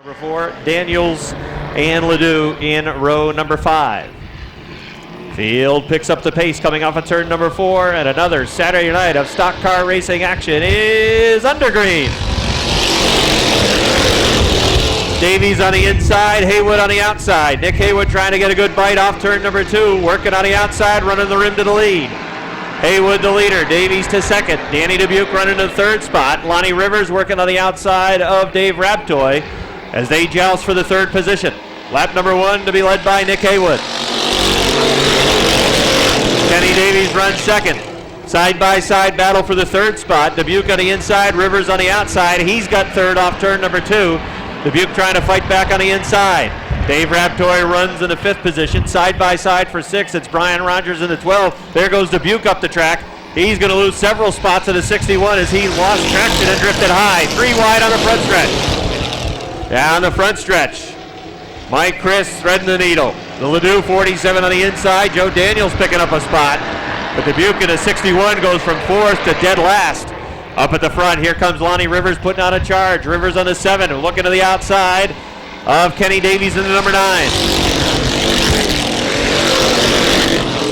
Number 4, Daniels and Ledoux in row number 5. Field picks up the pace coming off of turn number 4, and another Saturday night of stock car racing action is under green. Davies on the inside, Haywood on the outside. Nick Haywood trying to get a good bite off turn number 2, working on the outside, running the rim to the lead. Haywood the leader, Davies to second. Danny Dubuque running to the third spot. Lonnie Rivers working on the outside of Dave Raptoy as they joust for the third position. Lap number 1 to be led by Nick Haywood. Kenny Davies runs second. Side-by-side battle for the third spot. Dubuque on the inside, Rivers on the outside. He's got third off turn number 2. Dubuque trying to fight back on the inside. Dave Raptoy runs in the 5th position. Side-by-side for 6, it's Brian Rogers in the 12th. There goes Dubuque up the track. He's going to lose several spots at the 61 as he lost traction and drifted high. 3 wide on the front stretch. Down the front stretch, Mike Chris threading the needle. The Ledoux 47 on the inside. Joe Daniels picking up a spot. But Dubuque in the 61 goes from 4th to dead last. Up at the front, here comes Lonnie Rivers putting on a charge. Rivers on the 7, looking to the outside of Kenny Davies in the number 9.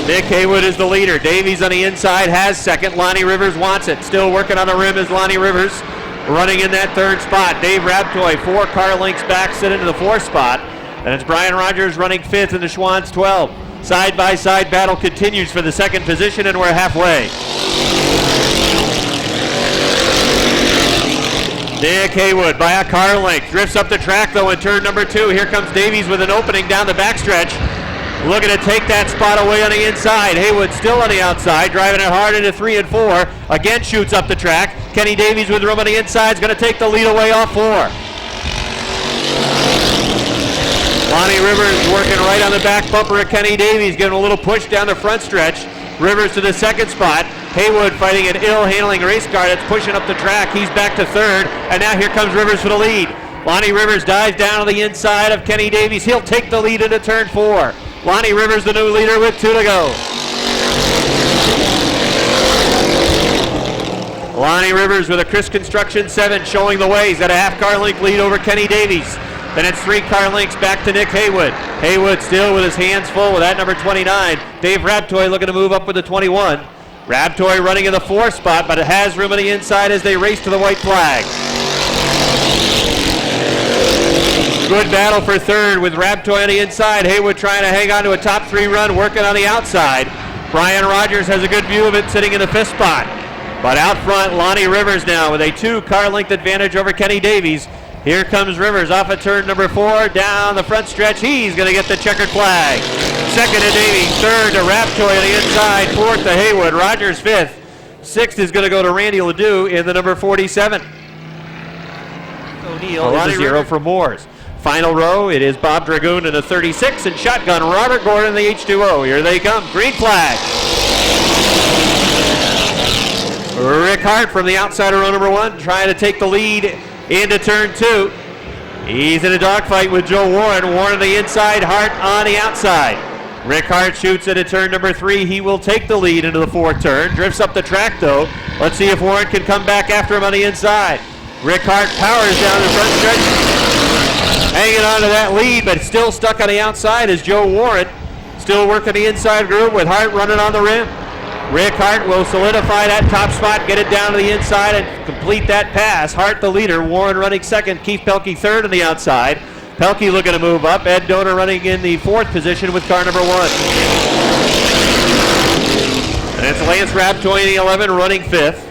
Nick Haywood is the leader. Davies on the inside has second. Lonnie Rivers wants it. Still working on the rim is Lonnie Rivers. Running in that third spot, Dave Raptoy, 4 car lengths back, sit into the 4th spot. And it's Brian Rogers running 5th in the Schwann's 12. Side-by-side battle continues for the 2nd position, and we're halfway. Nick Haywood by a car length, drifts up the track though in turn number 2. Here comes Davies with an opening down the backstretch. Looking to take that spot away on the inside. Haywood still on the outside, driving it hard into 3 and 4. Again shoots up the track. Kenny Davies with room on the inside is going to take the lead away off 4. Lonnie Rivers working right on the back bumper of Kenny Davies, giving a little push down the front stretch. Rivers to the 2nd spot. Haywood fighting an ill-handling race car that's pushing up the track. He's back to 3rd, and now here comes Rivers for the lead. Lonnie Rivers dives down on the inside of Kenny Davies. He'll take the lead into turn 4. Lonnie Rivers the new leader with 2 to go. Lonnie Rivers with a Chris Construction 7 showing the way. He's got a half car length lead over Kenny Davies. Then it's 3 car lengths back to Nick Haywood. Haywood still with his hands full with that number 29. Dave Raptoy looking to move up with the 21. Raptoy running in the 4th spot, but it has room on the inside as they race to the white flag. Good battle for 3rd with Raptoy on the inside. Haywood trying to hang on to a top 3 run, working on the outside. Brian Rogers has a good view of it sitting in the 5th spot. But out front, Lonnie Rivers now with a 2 car length advantage over Kenny Davies. Here comes Rivers off of turn number 4, down the front stretch. He's going to get the checkered flag. 2nd to Davies, 3rd to Raptoy on the inside, 4th to Haywood, Rogers 5th. 6th is going to go to Randy Ledoux in the number 47. O'Neill is a 0 for Moores. Final row, it is Bob Dragoon in the 36 and shotgun Robert Gordon in the H2O. Here they come, green flag. Rick Hart from the outside of row number 1 trying to take the lead into turn 2. He's in a dogfight with Joe Warren. Warren on the inside, Hart on the outside. Rick Hart shoots into turn number 3. He will take the lead into the 4th turn. Drifts up the track though. Let's see if Warren can come back after him on the inside. Rick Hart powers down the front stretch. Hanging on to that lead, but still stuck on the outside is Joe Warren. Still working the inside groove with Hart running on the rim. Rick Hart will solidify that top spot, get it down to the inside, and complete that pass. Hart the leader, Warren running 2nd, Keith Pelkey 3rd on the outside. Pelkey looking to move up. Ed Donor running in the 4th position with car number 1. And it's Lance Raptoy in the 11 running 5th.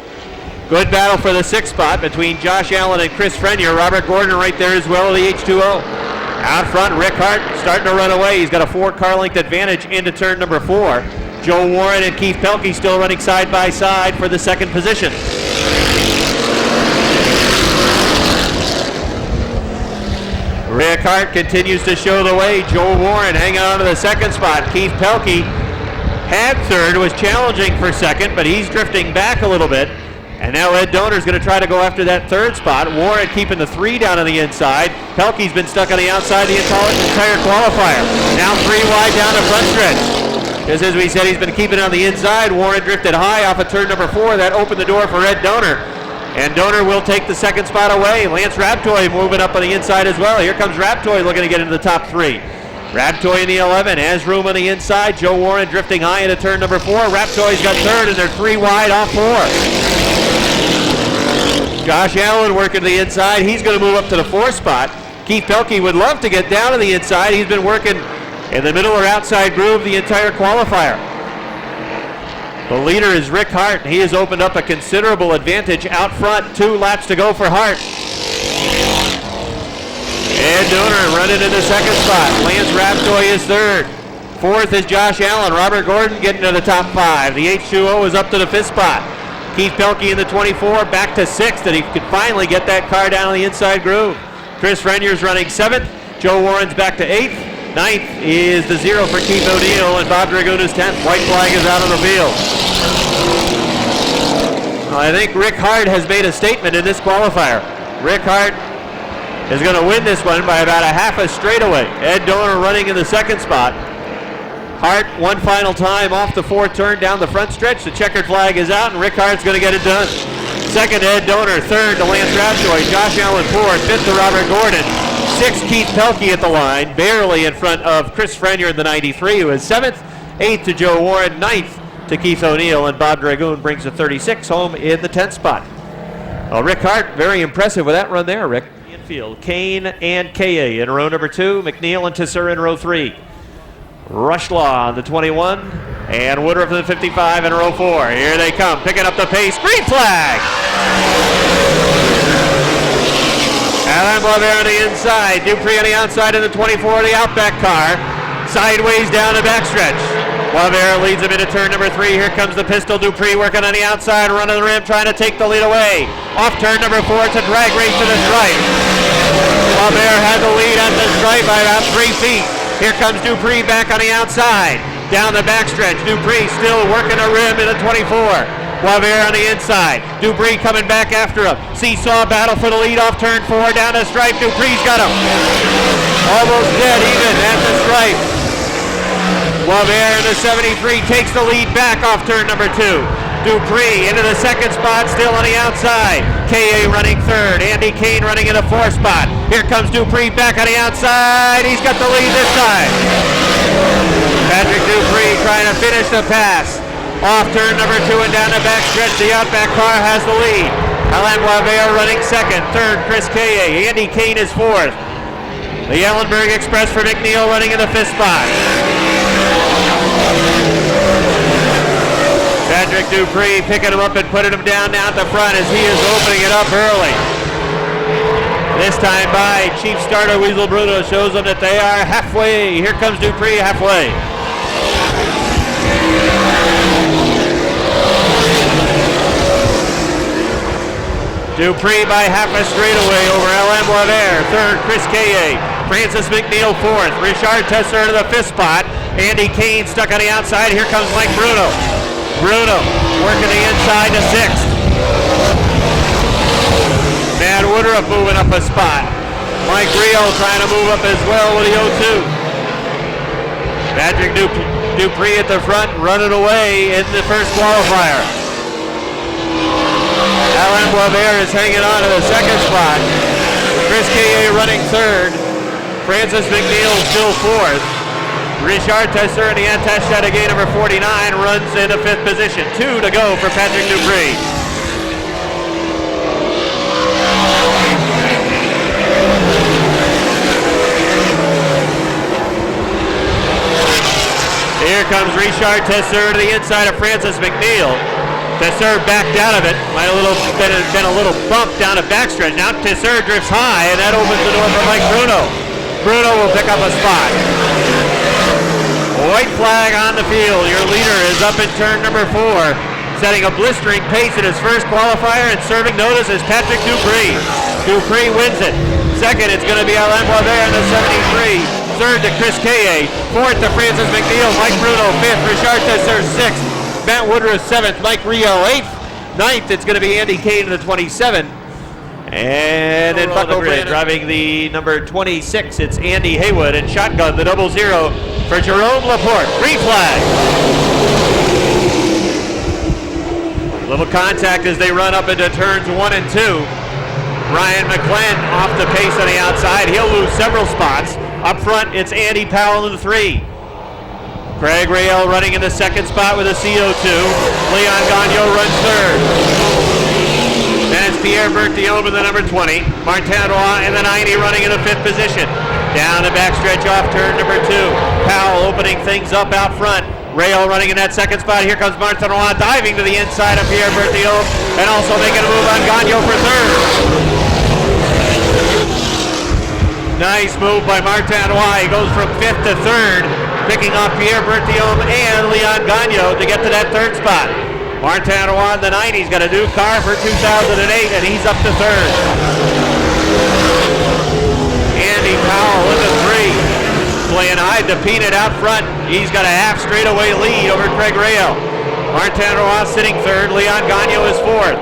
Good battle for the 6th spot between Josh Allen and Chris Frenier. Robert Gordon right there as well, the H2O. Out front, Rick Hart starting to run away. He's got a 4 car length advantage into turn number 4. Joe Warren and Keith Pelkey still running side by side for the 2nd position. Rick Hart continues to show the way. Joe Warren hanging on to the 2nd spot. Keith Pelkey had 3rd, was challenging for 2nd, but he's drifting back a little bit. And now Ed Donor's going to try to go after that 3rd spot. Warren keeping the 3 down on the inside. Pelkey's been stuck on the outside the entire qualifier. Now 3 wide down the front stretch. Just as we said, he's been keeping it on the inside. Warren drifted high off of turn number 4. That opened the door for Ed Donor. And Donor will take the second spot away. Lance Raptoy moving up on the inside as well. Here comes Raptoy looking to get into the top 3. Raptoy in the 11 has room on the inside. Joe Warren drifting high into turn number 4. Raptoy's got third and they're 3 wide off 4. Josh Allen working to the inside. He's going to move up to the 4th spot. Keith Pelkey would love to get down to the inside. He's been working in the middle or outside groove the entire qualifier. The leader is Rick Hart. He has opened up a considerable advantage out front. 2 laps to go for Hart. Ed Donor running in the second spot. Lance Raptoy is third. 4th is Josh Allen. Robert Gordon getting to the top 5. The H2O is up to the 5th spot. Keith Pelkey in the 24 back to 6th, and he could finally get that car down on the inside groove. Chris Renier's running 7th. Joe Warren's back to 8th. 9th is the 0 for Keith O'Neill, and Bob Dragoon is 10th. White flag is out on the field. I think Rick Hart has made a statement in this qualifier. Rick Hart is going to win this one by about a half a straightaway. Ed Donor running in the second spot. Hart one final time off the 4th turn down the front stretch. The checkered flag is out and Rick Hart's going to get it done. Second, Ed Donor. Third to Lance Raptoy. Josh Allen 4th. 5th to Robert Gordon. 6th, Keith Pelkey at the line, barely in front of Chris Frenier in the 93, who is 7th. 8th to Joe Warren. 9th to Keith O'Neill, and Bob Dragoon brings the 36 home in the 10th spot. Well, Rick Hart, very impressive with that run there, Rick. Infield, Kane and K.A. in row number 2, McNeil and Tisseur in row 3. Rushlaw on the 21, and Woodruff in the 55 in row 4. Here they come, picking up the pace. Green flag! Alain Boisvert on the inside, Dupree on the outside in the 24, the Outback car. Sideways down the backstretch. Boisvert leads him into turn number 3. Here comes the pistol. Dupree working on the outside, running the rim, trying to take the lead away. Off turn number 4, it's a drag race to the stripe. Boisvert had the lead at the stripe by about 3 feet. Here comes Dupree back on the outside. Down the backstretch, Dupree still working a rim in the 24. Boisvert on the inside. Dupree coming back after him. Seesaw battle for the lead off turn 4 down the stripe. Dupree's got him. Almost dead even at the stripe. Boisvert in the 73 takes the lead back off turn number 2. Dupree into the second spot, still on the outside. K.A. running 3rd. Andy Kane running in the 4th spot. Here comes Dupree back on the outside. He's got the lead this time. Patrick Dupree trying to finish the pass. Off turn number 2 and down the backstretch, the Outback car has the lead. Alain Boisvert running 2nd. 3rd, Chris K.A. Andy Kane is 4th. The Ellenberg Express for McNeil running in the 5th spot. Patrick Dupree picking him up and putting him down now at the front as he is opening it up early. This time by Chief Starter Weasel Bruno shows them that they are halfway. Here comes Dupree halfway. Dupree by half a straightaway over Alain Boisvert. 3rd, Chris K.A. Francis McNeil 4th. Richard Tesseur to the 5th spot. Andy Kane stuck on the outside. Here comes Mike Bruno. Bruno working the inside to 6th. Matt Woodruff moving up a spot. Mike Rio trying to move up as well with the 02. Patrick Dupree at the front running away in the first qualifier. Alain Boisvert is hanging on to the 2nd spot. Chris K.A. running 3rd. Francis McNeil still 4th. Richard Tesseur in the anti-shot again, number 49, runs in the 5th position. 2 to go for Patrick Dupree. Here comes Richard Tesseur to the inside of Francis McNeil. Tesseur backed out of it. Might have been a little bump down a backstretch. Now Tesseur drifts high, and that opens the door for Mike Bruno. Bruno will pick up a spot. White flag on the field. Your leader is up in turn number 4, setting a blistering pace in his first qualifier, and serving notice is Patrick Dupree. Dupree wins it. 2nd, it's going to be Alain Boisvert in the 73. 3rd to Chris K.A. 4th to Francis McNeil. Mike Bruno 5th. Richard Tesseur 6th. Matt Woodruff 7th. Mike Rio 8th. 9th, it's going to be Andy Kane in the 27. And then Buck O'Brien driving the number 26. It's Andy Haywood, and shotgun the 00 for Jerome Laporte. Green flag. Little contact as they run up into turns 1 and 2. Ryan McClenn off the pace on the outside. He'll lose several spots. Up front, it's Andy Powell in the 3. Craig Rael running in the 2nd spot with a CO2. Leon Gagnon runs 3rd. Then it's Pierre Berthiaume in the number 20. Martin Roy in the 90 running in the 5th position. Down the backstretch off turn number 2. Powell opening things up out front. Rail running in that 2nd spot. Here comes Martin Roy diving to the inside of Pierre Berthiaume and also making a move on Gagnon for 3rd. Nice move by Martin Roy. He goes from 5th to 3rd, picking off Pierre Berthiaume and Leon Gagnon to get to that 3rd spot. Martin Roy in the 90's got a new car for 2008 and he's up to 3rd. Andy Powell in the 3, playing hide to peanut out front. He's got a half straightaway lead over Craig Rael. Martin Roy sitting 3rd, Leon Gagnon is 4th.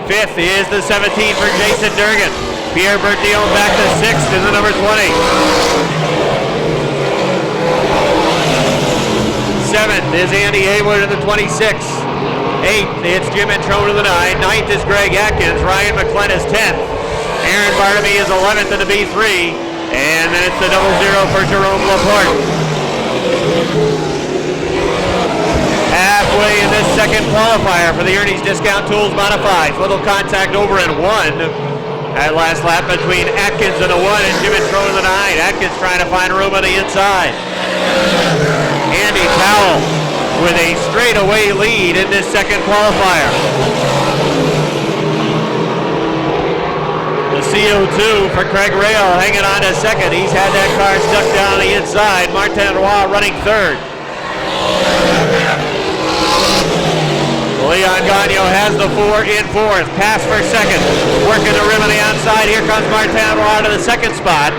5th is the 17 for Jason Durgan. Pierre Berthiaume back to 6th in the number 20. 7th is Andy Haywood in the 26. 8th, it's Jim Introne in the 9. 9th is Greg Atkins. Ryan McClenn is 10th. Aaron Barnaby is 11th in the B3. And then it's the 0-0 for Jerome Laporte. Halfway in this 2nd qualifier for the Ernie's Discount Tools Modifieds. Little contact over in 1. That last lap between Atkins in the 1 and Jim Introne in the 9. Atkins trying to find room on the inside. Andy Powell with a straightaway lead in this 2nd qualifier. The CO2 for Craig Rael hanging on to 2nd. He's had that car stuck down on the inside. Martin Roy running 3rd. Leon Gagnon has the 4 in 4th. Pass for 2nd. Working the rim on the outside. Here comes Martin Roy to the 2nd spot.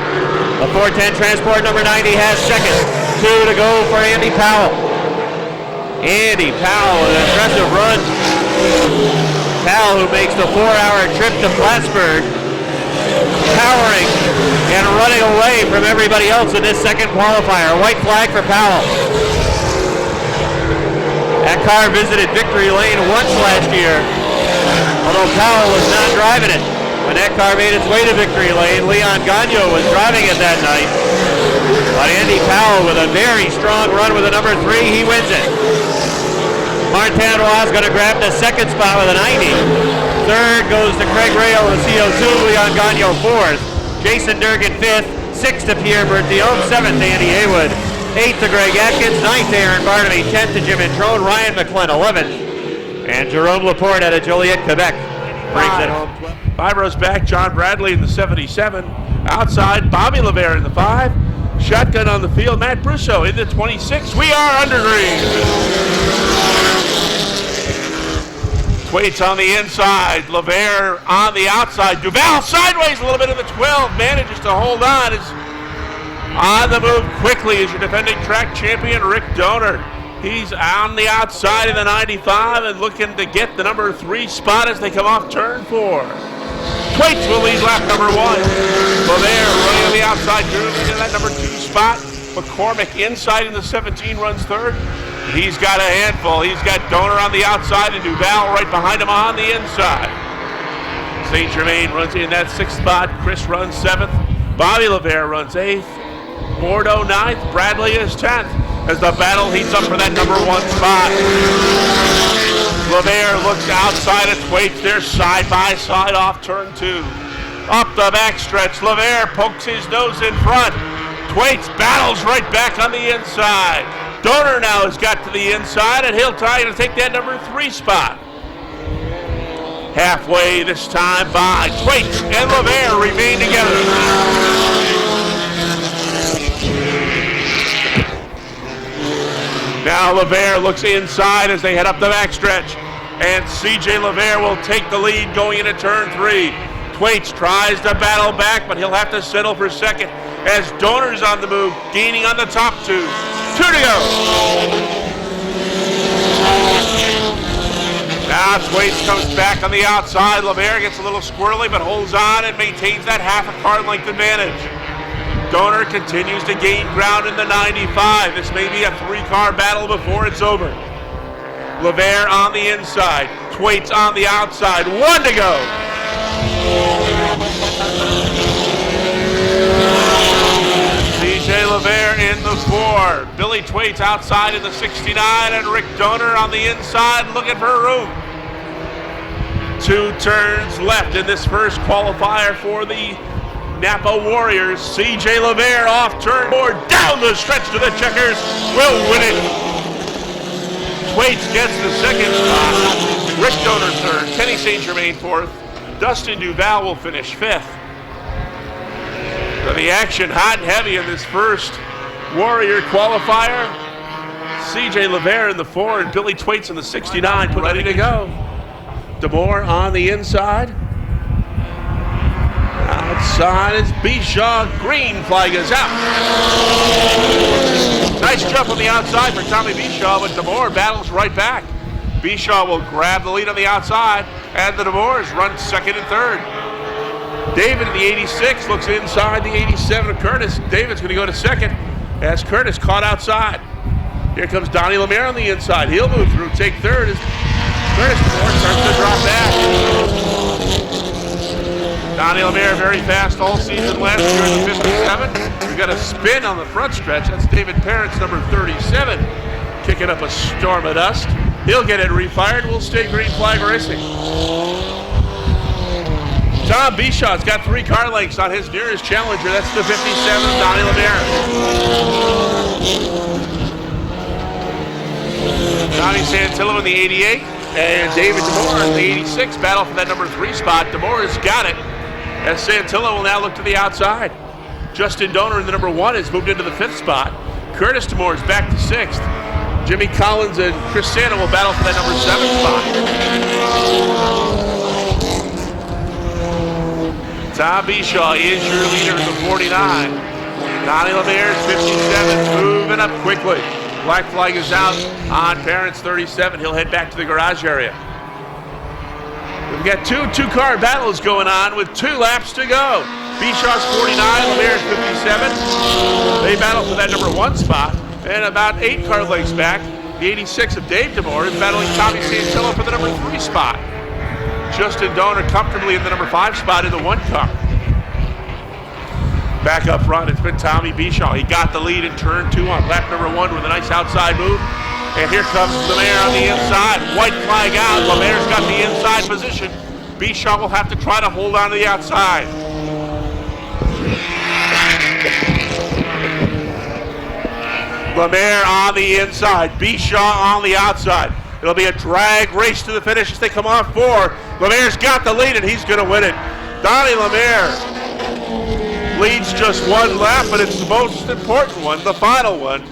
The 410 Transport number 90 has 2nd. 2 to go for Andy Powell. Andy Powell with an impressive run. Powell who makes the 4-hour trip to Plattsburgh. Powering and running away from everybody else in this 2nd qualifier. White flag for Powell. That car visited Victory Lane once last year, although Powell was not driving it. When that car made its way to Victory Lane, Leon Gagnon was driving it that night. But Andy Powell with a very strong run with a number 3, he wins it. Martin Roy is going to grab the 2nd spot with a 90. 3rd goes to Craig Rael with CO2, Leon Gagnon 4th. Jason Durgan 5th, 6th to Pierre Berthiaume, 7th to Andy Haywood. 8th to Greg Atkins, 9th to Aaron Barnaby, 10th to Jim Introne, Ryan McClenn 11th, and Jerome Laporte out of Joliet, Quebec brings it home. 5 rows back, John Bradley in the 77. Outside, Bobby LeVere in the 5. Shotgun on the field, Matt Brusso in the 26. We are under green. Waits on the inside, LeVere on the outside. Duval sideways a little bit of the 12, manages to hold on. Is on the move quickly is your defending track champion, Rick Donor. He's on the outside of the 95 and looking to get the number 3 spot as they come off turn 4. Twaits will lead lap number 1. LeVere running on the outside, grooving in that number 2 spot. McCormick inside in the 17 runs 3rd. He's got a handful. He's got Donor on the outside and Duval right behind him on the inside. St. Germain runs in that 6th spot. Chris runs 7th. Bobby LeVere runs 8th. Bordeaux 9th. Bradley is 10th as the battle heats up for that number 1 spot. LeVere looks outside of Twaits. They're side by side off turn 2. Up the backstretch. LeVere pokes his nose in front. Twaits battles right back on the inside. Donor now has got to the inside, and he'll try to take that number 3 spot. Halfway this time by Twaits and LeVere remain together. Now LeVere looks inside as they head up the backstretch, and CJ LeVere will take the lead going into turn 3. Twaits tries to battle back, but he'll have to settle for 2nd as Donor's on the move, gaining on the top 2. 2 to go. Now Twaits comes back on the outside. LeVere gets a little squirrely, but holds on and maintains that half a car length advantage. Donor continues to gain ground in the 95. This may be a 3-car battle before it's over. LeVere on the inside. Thwaites on the outside. 1 to go. CJ LeVere in the 4. Billy Thwaites outside in the 69, and Rick Donor on the inside looking for room. 2 turns left in this first qualifier for the Napa Warriors. CJ LeVere off turn 4, down the stretch to the checkers, will win it. Thwaites gets the second spot. Rick Donor third. Kenny St. Germain fourth. Dustin Duval will finish fifth. So the action hot and heavy in this first Warrior qualifier. CJ LeVere in the 4 and Billy Thwaites in the 69 ready to go. DeMoore on the inside. Outside is Bishaw. Green flag is out. Nice jump on the outside for Tommy Bishaw, but DeMoore battles right back. Bishaw will grab the lead on the outside, and the DeMoores run second and third. David in the 86 looks inside the 87 of Curtis. David's going to go to second as Curtis caught outside. Here comes Donnie Lemire on the inside. He'll move through, take third as Curtis starts to drop back. Donnie Lemire very fast all season last year in the 57. We got a spin on the front stretch. That's David Parent's number 37, kicking up a storm of dust. He'll get it refired. We'll stay green flag racing. Tom Bishaw's got 3 car lengths on his nearest challenger. That's the 57, Donnie Lemire. Donnie Santillo in the 88 and David DeMoore in the 86 battle for that number 3 spot. DeMoore has got it as Santillo will now look to the outside. Justin Donor in the number 1 has moved into the 5th spot. Curtis DeMoore is back to 6th. Jimmy Collins and Chris Santa will battle for that number 7 spot. Tom Bishaw is your leader in the 49. Donnie Lemire is 57, moving up quickly. Black flag is out on Parents 37. He'll head back to the garage area. We've got two-car battles going on with 2 laps to go. Bishaw's 49, Lemire's 57. They battle for that number 1 spot. And about 8 car lengths back, the 86 of Dave DeMoore is battling Tommy Santillo for the number 3 spot. Justin Donor comfortably in the number 5 spot in the 1 car. Back up front, it's been Tommy Bishaw. He got the lead in turn 2 on lap number 1 with a nice outside move. And here comes Lemire on the inside. White flag out. Lemire's got the inside position. Bishaw will have to try to hold on to the outside. Lemire on the inside. Bishaw on the outside. It'll be a drag race to the finish as they come off 4. Lemire's got the lead and he's going to win it. Donnie Lemire leads just 1 lap, but it's the most important one, the final one.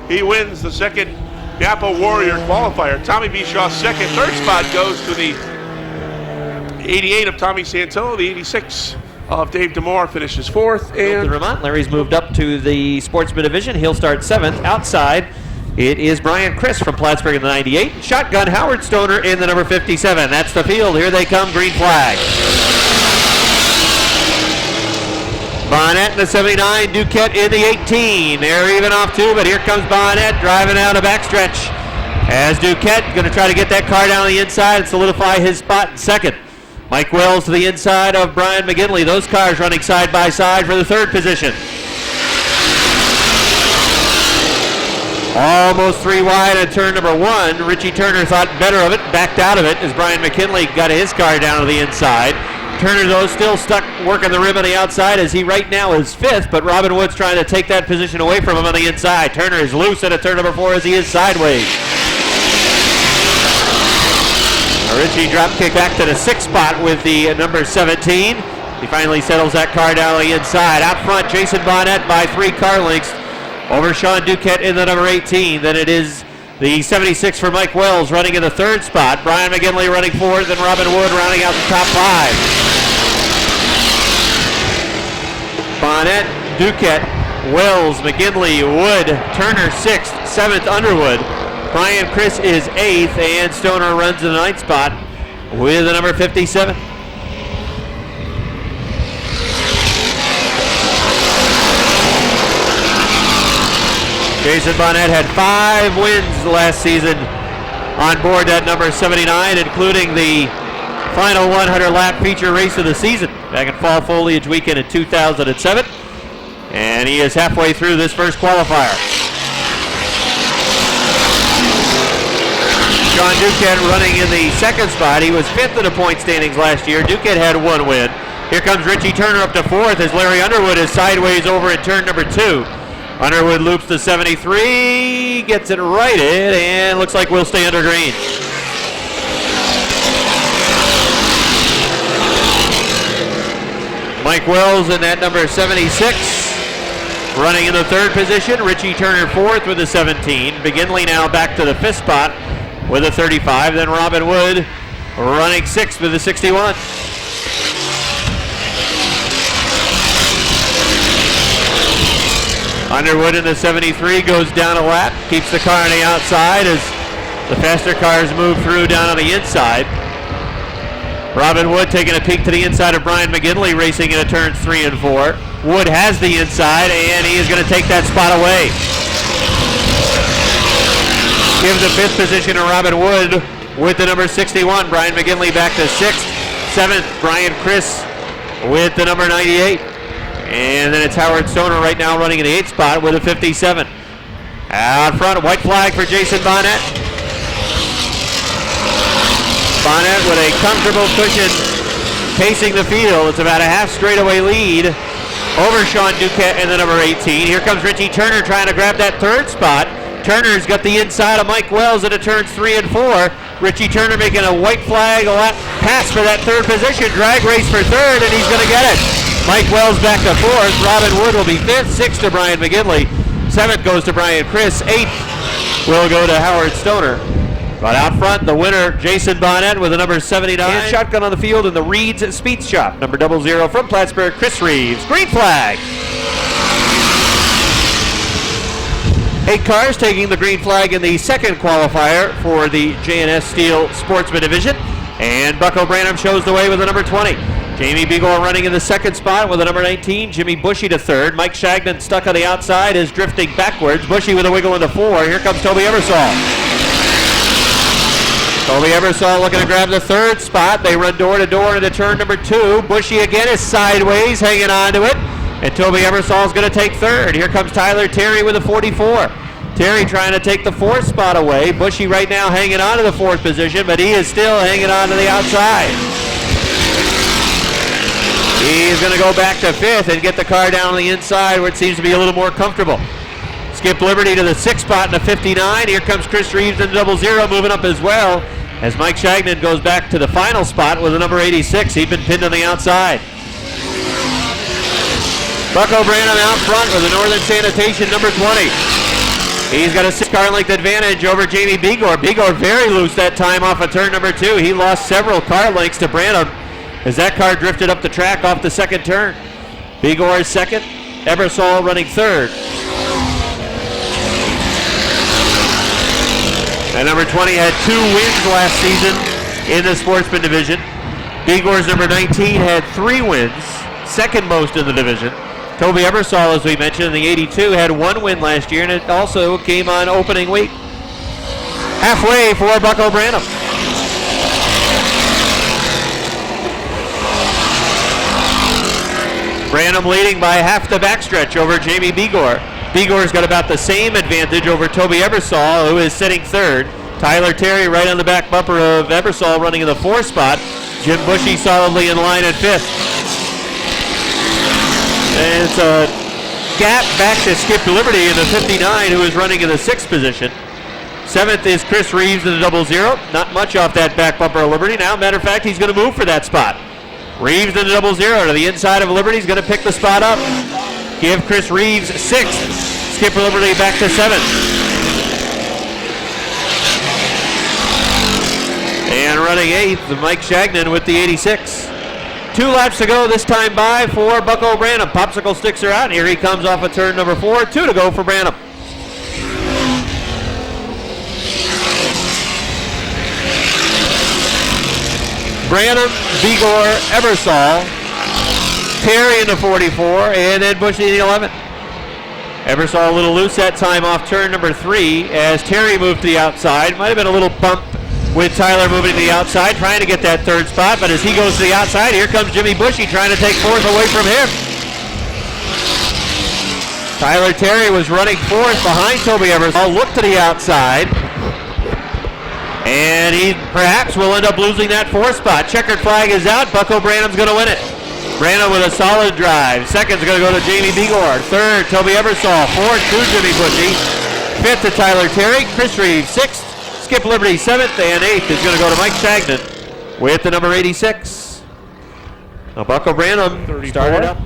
He wins the second Napa Warrior qualifier. Tommy Bishaw's second, 3rd spot goes to the 88 of Tommy Santillo. The 86 of Dave DeMoore finishes 4th. And Vermont, Larry's moved up to the Sportsman division. He'll start 7th. Outside, it is Brian Chris from Plattsburgh in the 98. Shotgun Howard Stoner in the number 57. That's the field. Here they come, green flag. Bonnet in the 79, Duquette in the 18. They're even off 2, but here comes Bonnet driving out a backstretch as Duquette going to try to get that car down the inside and solidify his spot in 2nd. Mike Wells to the inside of Brian McGinley. Those cars running side by side for the 3rd position. Almost 3 wide at turn number 1. Richie Turner thought better of it, backed out of it as Brian McKinley got his car down to the inside. Turner, though, still stuck working the rim on the outside as he right now is 5th, but Robin Wood's trying to take that position away from him on the inside. Turner is loose at a turn number 4 as he is sideways. Richie drop kick back to the 6th spot with the number 17. He finally settles that car down on the inside. Out front, Jason Bonnet by 3 car lengths over Sean Duquette in the number 18. Then it is the 76 for Mike Wells running in the 3rd spot. Brian McGinley running 4th, and Robin Wood rounding out the top 5. Bonnet, Duquette, Wells, McGinley, Wood, Turner 6th, 7th Underwood. Brian Chris is 8th, and Stoner runs in the 9th spot with the number 57. Jason Bonnet had 5 wins last season on board that number 79, including the final 100-lap feature race of the season back in Fall Foliage Weekend in 2007. And he is halfway through this first qualifier. Sean Duquette running in the second spot. He was 5th in the point standings last year. Duquette had 1 win. Here comes Richie Turner up to 4th as Larry Underwood is sideways over in turn number 2. Underwood loops to 73, gets it righted, and looks like we'll stay under green. Mike Wells in that number 76, running in the 3rd position. Richie Turner 4th with a 17. McGinley now back to the 5th spot with a 35. Then Robin Wood running 6th with a 61. Underwood in the 73 goes down a lap, keeps the car on the outside as the faster cars move through down on the inside. Robin Wood taking a peek to the inside of Brian McGinley, racing into turns 3 and 4. Wood has the inside, and he is going to take that spot away. Gives the 5th position to Robin Wood with the number 61. Brian McGinley back to 6th. 7th, Brian Chris with the number 98. And then it's Howard Stoner right now running in the 8th spot with a 57. Out front, white flag for Jason Bonnet. Bonnet with a comfortable cushion pacing the field. It's about a half straightaway lead over Sean Duquette and the number 18. Here comes Richie Turner trying to grab that 3rd spot. Turner's got the inside of Mike Wells into turns 3 and 4. Richie Turner making a white flag lap pass for that 3rd position. Drag race for 3rd, and he's going to get it. Mike Wells back to 4th. Robin Wood will be 5th. 6th to Brian McGinley. 7th goes to Brian Chris. 8th will go to Howard Stoner. But out front, the winner, Jason Bonnet with the number 79. And shotgun on the field in the Reed's Speed Shop. Number 00 from Plattsburgh, Chris Reeves. Green flag. 8 cars taking the green flag in the second qualifier for the J&S Steel Sportsman Division. And Bucko Branham shows the way with the number 20. Jamie Begor running in the 2nd spot with the number 19. Jimmy Bushy to 3rd. Mike Shagnon stuck on the outside is drifting backwards. Bushy with a wiggle into 4. Here comes Toby Eversole. Toby Eversole looking to grab the 3rd spot. They run door to door into turn number 2. Bushy again is sideways, hanging on to it. And Toby Eversole is going to take 3rd. Here comes Tyler Terry with a 44. Terry trying to take the 4th spot away. Bushy right now hanging on to the 4th position, but he is still hanging on to the outside. He's going to go back to 5th and get the car down on the inside where it seems to be a little more comfortable. Skip Liberty to the 6th spot in the 59. Here comes Chris Reeves in the 00 moving up as well as Mike Shagnon goes back to the final spot with the number 86. He's been pinned on the outside. Bucko Branham out front with the Northern Sanitation number 20. He's got a 6-car length advantage over Jamie Begor. Begor very loose that time off of turn number 2. He lost several car lengths to Branham as that car drifted up the track off the 2nd turn. Begor is 2nd, Eversole running 3rd. And number 20 had 2 wins last season in the Sportsman Division. Begor's number 19 had 3 wins, 2nd most in the division. Toby Eversole, as we mentioned, in the 82 had 1 win last year, and it also came on opening week. Halfway for Bucko Branham. Branham leading by half the backstretch over Jamie Begor. Begor's got about the same advantage over Toby Eversole, who is sitting 3rd. Tyler Terry right on the back bumper of Eversole running in the 4th spot. Jim Bushy solidly in line at 5th. And it's a gap back to Skip Liberty in the 59, who is running in the 6th position. 7th is Chris Reeves in the 00. Not much off that back bumper of Liberty. Now, matter of fact, he's going to move for that spot. Reeves in the 00 to the inside of Liberty. He's going to pick the spot up. Give Chris Reeves 6th. Skip Liberty back to 7th. And running 8th, Mike Shagnon with the 86. 2 laps to go this time by for Bucko Branham. Popsicle sticks are out. Here he comes off of turn number 4. 2 to go for Branham. Branham, Begor, Eversole, Terry in the 44, and then Bushy in the 11. Ebersol a little loose that time off turn number 3 as Terry moved to the outside. Might have been a little bump with Tyler moving to the outside, trying to get that third spot, but as he goes to the outside, here comes Jimmy Bushy trying to take fourth away from him. Tyler Terry was running fourth behind Toby Ebersol. Look to the outside, and he perhaps will end up losing that fourth spot. Checkered flag is out. Bucko Branham's going to win it. Branham with a solid drive. Second's going to go to Jamie Begor. Third, Toby Ebersol. Fourth to Jimmy Bushy. Fifth to Tyler Terry. Chris Reeves, sixth. Skip Liberty, seventh. And eighth is going to go to Mike Shagnon with the number 86. Now Bucko Branham started up.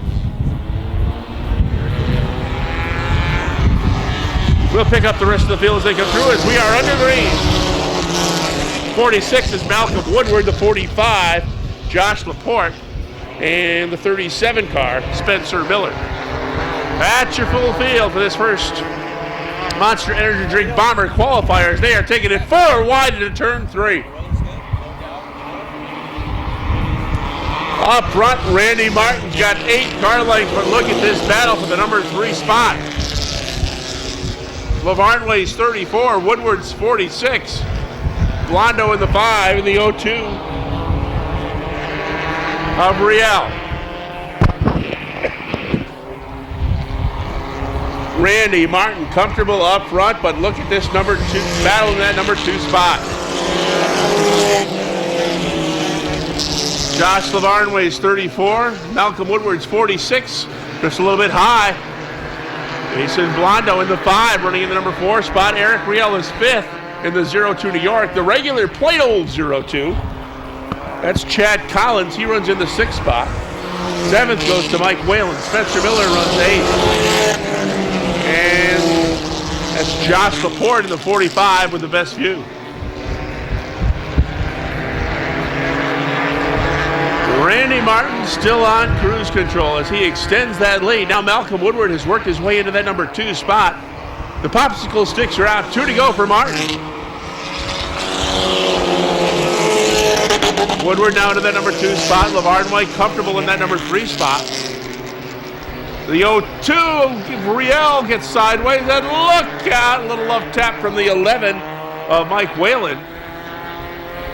We'll pick up the rest of the field as they come through as we are under green. 46 is Malcolm Woodward. The 45, Josh Laporte. And the 37 car, Spencer Miller. That's your full field for this first Monster Energy Drink Bomber qualifiers. They are taking it 4 wide into turn 3. Up front, Randy Martin's got 8 car lengths, but look at this battle for the number 3 spot. Lavarnway's 34, Woodward's 46. Blondo in the 5 in the 02. Of Riel. Randy Martin comfortable up front, but look at this number 2 battle in that number 2 spot. Josh Lavarnway's 34, Malcolm Woodward's 46, just a little bit high. Jason Blondo in the 5, running in the number 4 spot. Eric Riel is 5th in the 02 New York, the regular plain old 02. That's Chad Collins. He runs in the 6th spot. 7th goes to Mike Whalen. Spencer Miller runs 8th. And that's Josh Laporte in the 45 with the best view. Randy Martin still on cruise control as he extends that lead. Now Malcolm Woodward has worked his way into that number 2 spot. The popsicle sticks are out. 2 to go for Martin. Woodward now to that number 2 spot. Lavarnway comfortable in that number 3 spot. The 02, Riel gets sideways, and look out, a little love tap from the 11 of Mike Whalen.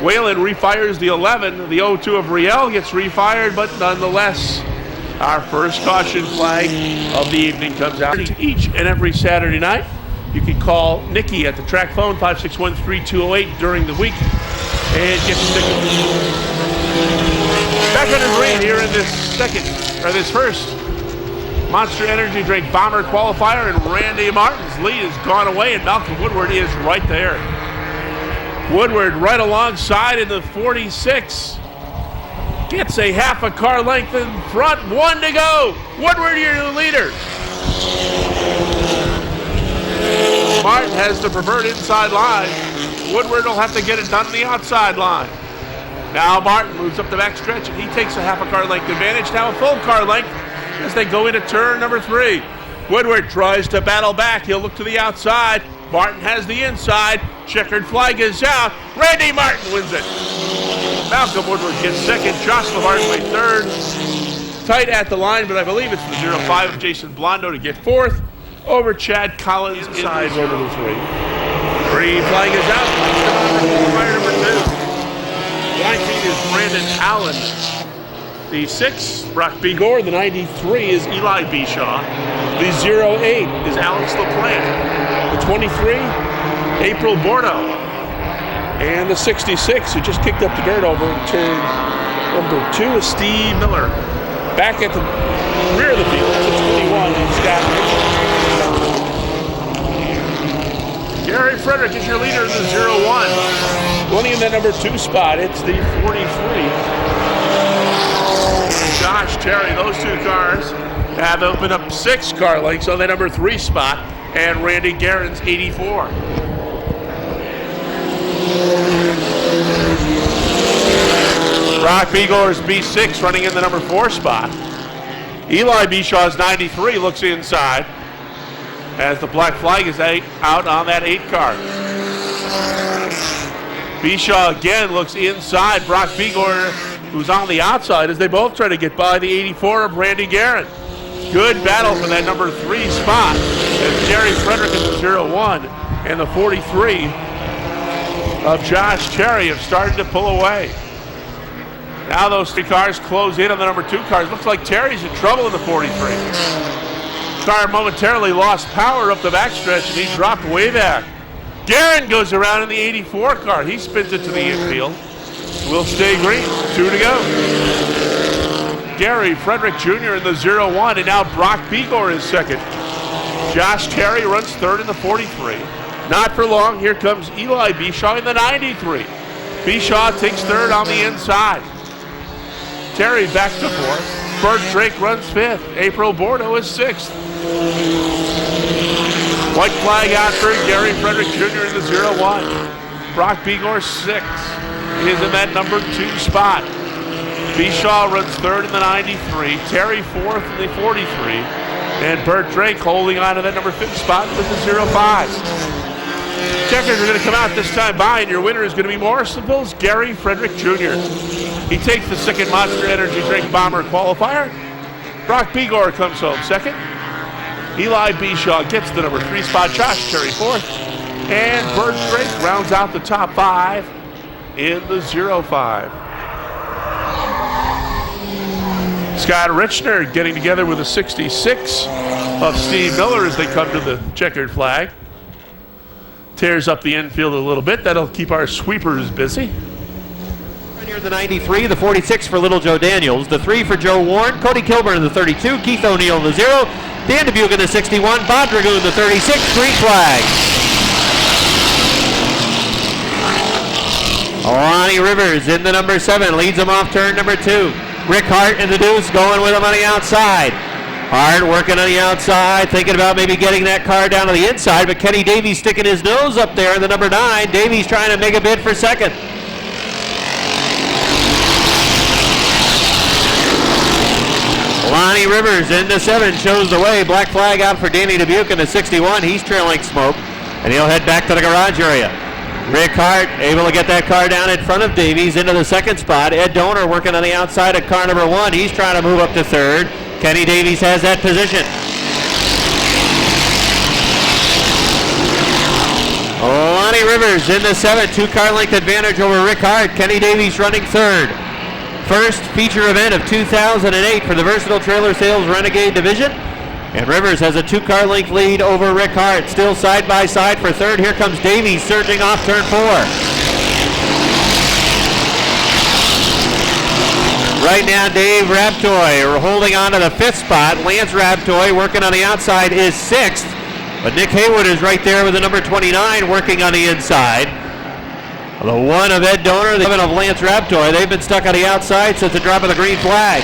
Whalen refires the 11. The 02 of Riel gets refired, but nonetheless, our first caution flag of the evening comes out. Each and every Saturday night, you can call Nikki at the track phone, 561-3208 during the week, and get your tickets. Back under green here in this first Monster Energy Drink Bomber qualifier, and Randy Martin's lead has gone away, and Malcolm Woodward is right there. Woodward right alongside in the 46. Gets a half a car length in front, 1 to go. Woodward, your leader. Martin has the preferred inside line. Woodward will have to get it done on the outside line. Now Martin moves up the back stretch, and he takes a half a car length advantage. Now a full car length as they go into turn number 3. Woodward tries to battle back. He'll look to the outside. Martin has the inside. Checkered flag is out. Randy Martin wins it. Malcolm Woodward gets second. Josh Lavarnway third. Tight at the line, but I believe it's the 05 of Jason Blondo to get fourth over Chad Collins inside row number 3. Green flag is out. Fire number 2. 19 is Brandon Allen. The 6, Brock Begor. The 93 is Eli Bishaw. The 08 is Alex LaPlante. The 23, April Bordeaux. And the 66, who just kicked up the dirt over in turn number 2, is Steve Miller. Back at the rear of the field, the 21 is Scott Mitchell. Gary Frederick is your leader in the 01. Running in the number 2 spot, it's the 43. Josh Terry, those 2 cars have opened up 6 car lengths on the number 3 spot, and Randy Guerin's 84. Brock Begor's B6 running in the number 4 spot. Eli Bishaw's 93 looks inside as the black flag is out on that 8 car. Bishaw again looks inside. Brock Begor, who's on the outside, as they both try to get by the 84 of Randy Guerin. Good battle for that number 3 spot as Gary Frederick in the 0-1 and the 43 of Josh Terry have started to pull away. Now those 3 cars close in on the number 2 cars. Looks like Terry's in trouble in the 43. Car momentarily lost power up the backstretch and he dropped way back. Guerin goes around in the 84 car. He spins it to the infield. Will stay green. 2 to go. Gary Frederick Jr. in the 0-1, and now Brock Begor is second. Josh Terry runs third in the 43. Not for long. Here comes Eli Bishaw in the 93. Bishaw takes third on the inside. Terry back to fourth. Bert Drake runs fifth. April Bordeaux is sixth. White flag out for Gary Frederick Jr. in the 0-1. Brock Begor sixth. He is in that number 2 spot. Bishaw runs third in the 93. Terry fourth in the 43. And Bert Drake holding on to that number 5 spot with the 0-5. Checkers are going to come out this time by, and your winner is going to be Morrisonville's Gary Frederick Jr. He takes the second Monster Energy Drink Bomber qualifier. Brock Begor comes home second. Eli Bishaw gets the number 3 spot. Josh Terry fourth. And Bert Drake rounds out the top 5 in the 0-5. Scott Richner getting together with a 66 of Steve Miller as they come to the checkered flag. Tears up the infield a little bit. That'll keep our sweepers busy. Here in the 93, the 46 for Little Joe Daniels, the 3 for Joe Warren, Cody Kilburn in the 32, Keith O'Neill in the 0, Dan Dubuque in the 61, Bob Dragoon in the 36, green flag. Lonnie Rivers in the number 7, leads him off turn number 2. Rick Hart in the deuce, going with him on the outside. Hart working on the outside, thinking about maybe getting that car down to the inside, but Kenny Davies sticking his nose up there in the number 9. Davies trying to make a bid for second. Lonnie Rivers in the 7 shows the way. Black flag out for Danny Dubuque in the 61. He's trailing smoke, and he'll head back to the garage area. Rick Hart able to get that car down in front of Davies into the 2nd spot. Ed Donor working on the outside of car number 1. He's trying to move up to 3rd. Kenny Davies has that position. Lonnie Rivers in the 7, 2-car length advantage over Rick Hart. Kenny Davies running 3rd. First feature event of 2008 for the Versatile Trailer Sales Renegade Division. And Rivers has a 2-car length lead over Rick Hart. Still side by side for 3rd. Here comes Davies surging off turn 4. Right now, Dave Raptoy holding on to the 5th spot. Lance Raptoy working on the outside is 6th. But Nick Haywood is right there with the number 29 working on the inside. The 1 of Ed Donor, the 7 of Lance Raptoy. They've been stuck on the outside since the drop of the green flag.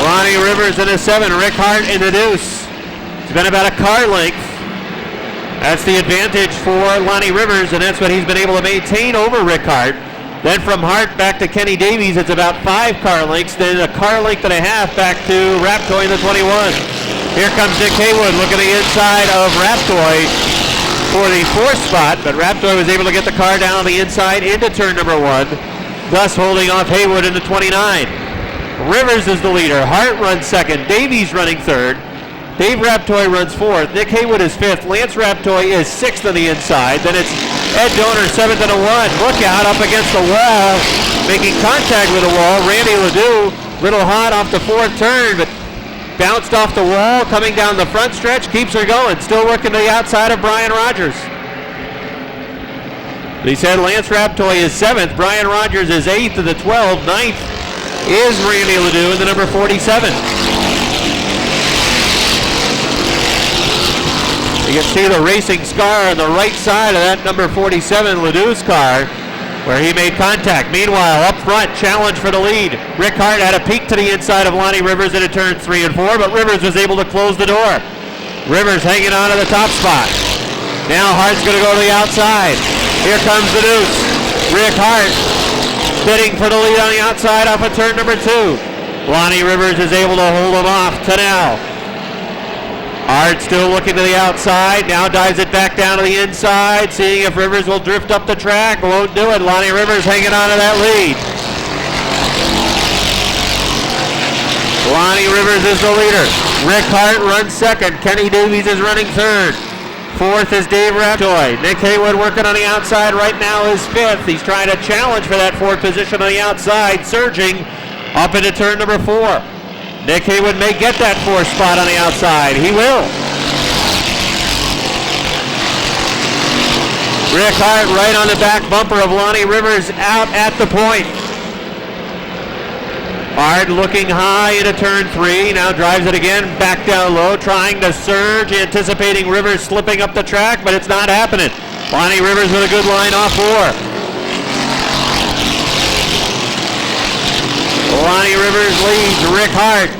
Lonnie Rivers in the 7, Rick Hart in the deuce. It's been about a car length. That's the advantage for Lonnie Rivers, and that's what he's been able to maintain over Rick Hart. Then from Hart back to Kenny Davies, it's about 5 car lengths, then a car length and a half back to Raptoy in the 21. Here comes Nick Haywood looking at the inside of Raptoy for the 4th spot, but Raptoy was able to get the car down on the inside into turn number 1, thus holding off Haywood in the 29. Rivers is the leader. Hart runs 2nd. Davies running 3rd. Dave Raptoy runs 4th. Nick Haywood is 5th. Lance Raptoy is 6th on the inside. Then it's Ed Donor 7th and a 1. Look out up against the wall. Making contact with the wall. Randy Ledoux, little hot off the 4th turn, but bounced off the wall. Coming down the front stretch. Keeps her going. Still working to the outside of Brian Rogers. He said Lance Raptoy is 7th. Brian Rogers is 8th of the 12. 9th is Randy Ledoux in the number 47. You can see the racing scar on the right side of that number 47 Ledoux's car where he made contact. Meanwhile, up front, challenge for the lead. Rick Hart had a peek to the inside of Lonnie Rivers into turns 3 and 4, but Rivers was able to close the door. Rivers hanging on to the top spot. Now Hart's going to go to the outside. Here comes the deuce. Rick Hart bidding for the lead on the outside off of turn number 2. Lonnie Rivers is able to hold him off to now. Hart still looking to the outside. Now dives it back down to the inside, seeing if Rivers will drift up the track. Won't do it. Lonnie Rivers hanging on to that lead. Lonnie Rivers is the leader. Rick Hart runs second. Kenny Davies is running third. Fourth is Dave Raptoy. Nick Haywood working on the outside right now is fifth. He's trying to challenge for that fourth position on the outside, surging up into turn number 4. Nick Haywood may get that fourth spot on the outside. He will. Rick Hart right on the back bumper of Lonnie Rivers out at the point. Hart looking high into turn 3, now drives it again, back down low, trying to surge, anticipating Rivers slipping up the track, but it's not happening. Lonnie Rivers with a good line off 4. Lonnie Rivers leads Rick Hart.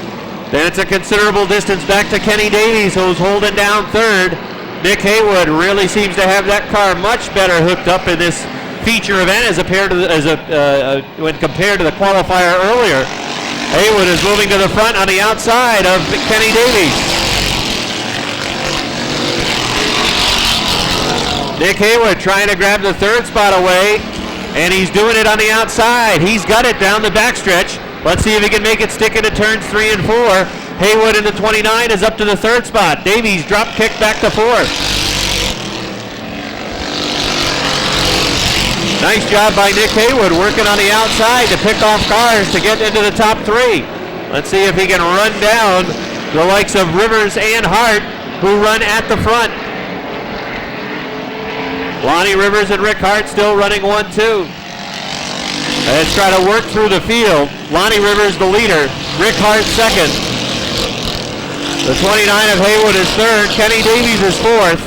Then it's a considerable distance back to Kenny Davies, who's holding down third. Nick Haywood really seems to have that car much better hooked up in this feature event when compared to the qualifier earlier. Haywood is moving to the front on the outside of Kenny Davies. Nick Haywood trying to grab the third spot away, and he's doing it on the outside. He's got it down the backstretch. Let's see if he can make it stick into turns 3 and 4. Haywood in the 29 is up to the third spot. Davies drop kick back to 4th. Nice job by Nick Haywood working on the outside to pick off cars to get into the top 3. Let's see if he can run down the likes of Rivers and Hart, who run at the front. Lonnie Rivers and Rick Hart still running 1-2. Let's try to work through the field. Lonnie Rivers the leader, Rick Hart second. The 29 of Haywood is third, Kenny Davies is 4th.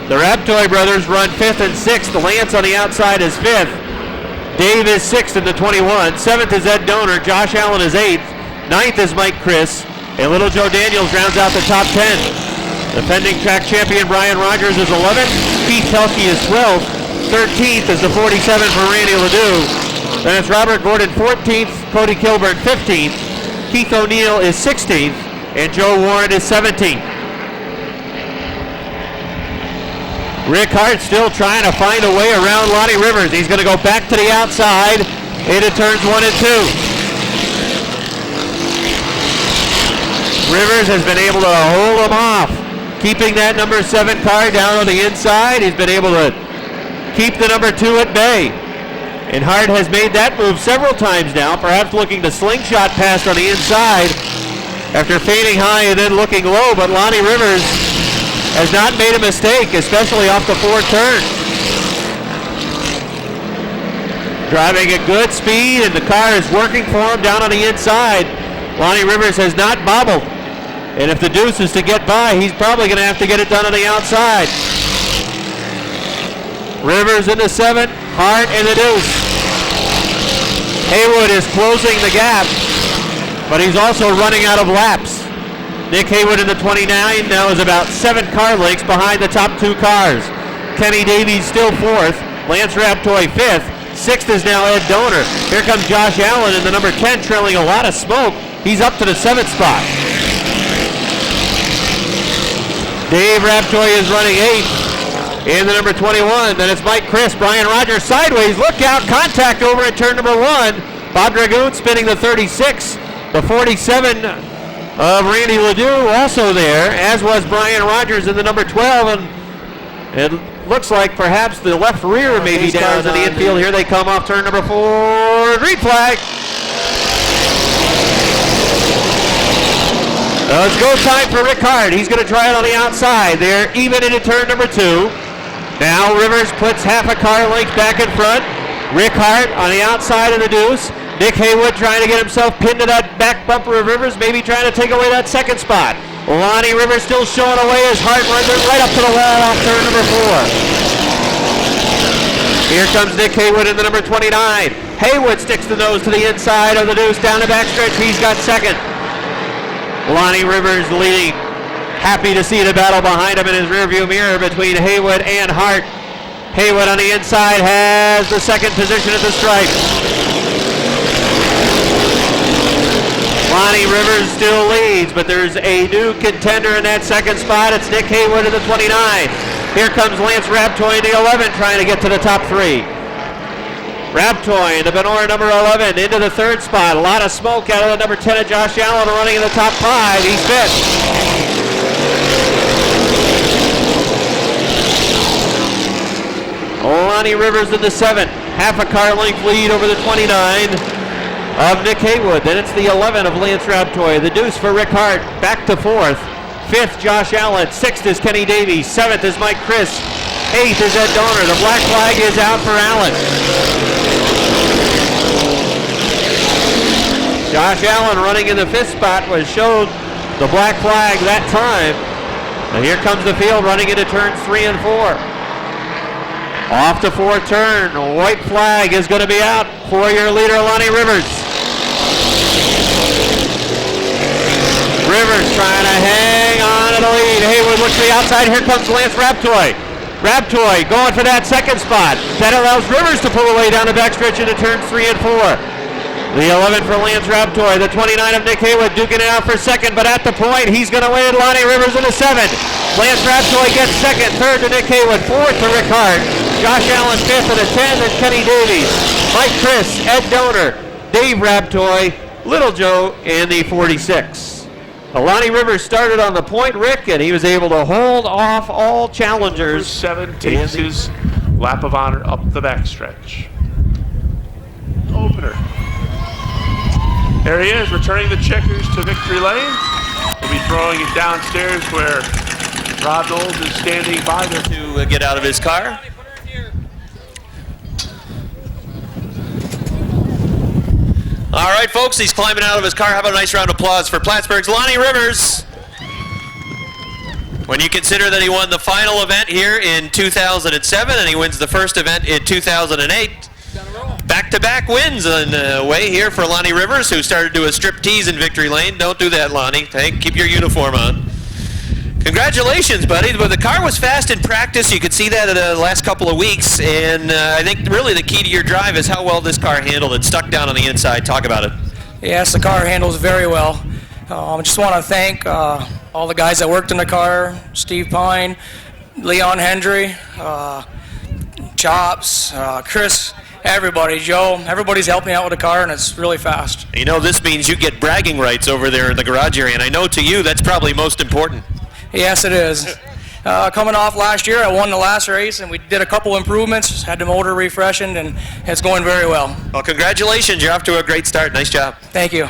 The Raptoy brothers run 5th and 6th. The Lance on the outside is 5th. Dave is 6th in the 21. 7th is Ed Donor. Josh Allen is 8th. 9th is Mike Chris. And Little Joe Daniels rounds out the top 10. Defending track champion Brian Rogers is 11th. Keith Pelkey is 12th. 13th is the 47 for Randy Ledoux. Then it's Robert Gordon 14th. Cody Kilburn 15th. Keith O'Neill is 16th. And Joe Warren is 17th. Rick Hart still trying to find a way around Lonnie Rivers. He's going to go back to the outside into turns 1 and 2. Rivers has been able to hold him off, keeping that number 7 car down on the inside. He's been able to keep the number 2 at bay. And Hart has made that move several times now, perhaps looking to slingshot past on the inside after fading high and then looking low, but Lonnie Rivers has not made a mistake, especially off the 4th turn. Driving at good speed, and the car is working for him down on the inside. Lonnie Rivers has not bobbled. And if the deuce is to get by, he's probably going to have to get it done on the outside. Rivers in the 7th, Hart in the deuce. Haywood is closing the gap, but he's also running out of laps. Nick Haywood in the 29 now is about 7 car lengths behind the top 2 cars. Kenny Davies still 4th. Lance Raptoy 5th. 6th is now Ed Donor. Here comes Josh Allen in the number 10, trailing a lot of smoke. He's up to the 7th spot. Dave Raptoy is running 8th in the number 21. Then it's Mike Chris. Brian Rogers sideways. Look out. Contact over at turn number 1. Bob Dragoon spinning the 36. The 47 of Randy Ledoux also there, as was Brian Rogers in the number 12, and it looks like perhaps the left rear may be down to the infield. Here they come off turn number 4. Green flag. It's go time for Rick Hart. He's going to try it on the outside. They're even into turn number 2. Now Rivers puts half a car length back in front. Rick Hart on the outside of the deuce. Nick Haywood trying to get himself pinned to that back bumper of Rivers, maybe trying to take away that 2nd spot. Lonnie Rivers still showing away as Hart runs it right up to the wall off turn number 4. Here comes Nick Haywood in the number 29. Haywood sticks the nose to the inside of the deuce down the backstretch. He's got 2nd. Lonnie Rivers leading. Happy to see the battle behind him in his rearview mirror between Haywood and Hart. Haywood on the inside has the 2nd position at the stripe. Lonnie Rivers still leads, but there's a new contender in that 2nd spot. It's Nick Haywood in the 29. Here comes Lance Raptoy in the 11, trying to get to the top 3. Raptoy in the Benora number 11 into the third spot. A lot of smoke out of the number 10 of Josh Allen running in the top 5. He's fifth. Lonnie Rivers in the 7th. Half a car length lead over the 29 of Nick Haywood. Then it's the 11 of Lance Raptoy. The deuce for Rick Hart. Back to 4th. 5th, Josh Allen. 6th is Kenny Davies. 7th is Mike Chris. 8th is Ed Donner. The black flag is out for Allen. Josh Allen running in the 5th spot was showed the black flag that time. And here comes the field running into turns 3 and 4. Off the 4th turn. White flag is going to be out for your leader, Lonnie Rivers. Rivers trying to hang on to the lead. Haywood looks to the outside. Here comes Lance Raptoy. Raptoy going for that 2nd spot. That allows Rivers to pull away down the backstretch into turns 3 and 4. The 11 for Lance Raptoy. The 29 of Nick Haywood duking it out for 2nd, but at the point, he's going to win. Lonnie Rivers in the 7th. Lance Raptoy gets 2nd. 3rd to Nick Haywood. 4th to Rick Hart. Josh Allen 5th and the 10th is Kenny Davies. Mike Chris, Ed Donner, Dave Raptoy, Little Joe, and the 46. Lonnie Rivers started on the point, Rick, and he was able to hold off all challengers. 7 takes his lap of honor up the backstretch. Opener. There he is, returning the checkers to victory lane. He'll be throwing it downstairs where Rob Knowles is standing by there to get out of his car. All right, folks, he's climbing out of his car. How about a nice round of applause for Plattsburgh's Lonnie Rivers? When you consider that he won the final event here in 2007 and he wins the first event in 2008, back-to-back wins in a way here for Lonnie Rivers, who started to do a striptease in victory lane. Don't do that, Lonnie. Hey, keep your uniform on. Congratulations, buddy. But the car was fast in practice. You could see that in the last couple of weeks. And I think really the key to your drive is how well this car handled it. Stuck down on the inside. Talk about it. Yes, the car handles very well. I just want to thank all the guys that worked in the car. Steve Pine, Leon Hendry, Chops, Chris, everybody, Joe. Everybody's helping me out with the car, and it's really fast. You know, this means you get bragging rights over there in the garage area. And I know to you that's probably most important. Yes, it is. Coming off last year, I won the last race, and we did a couple improvements, had the motor refreshened, and it's going very well. Well, congratulations. You're off to a great start. Nice job. Thank you.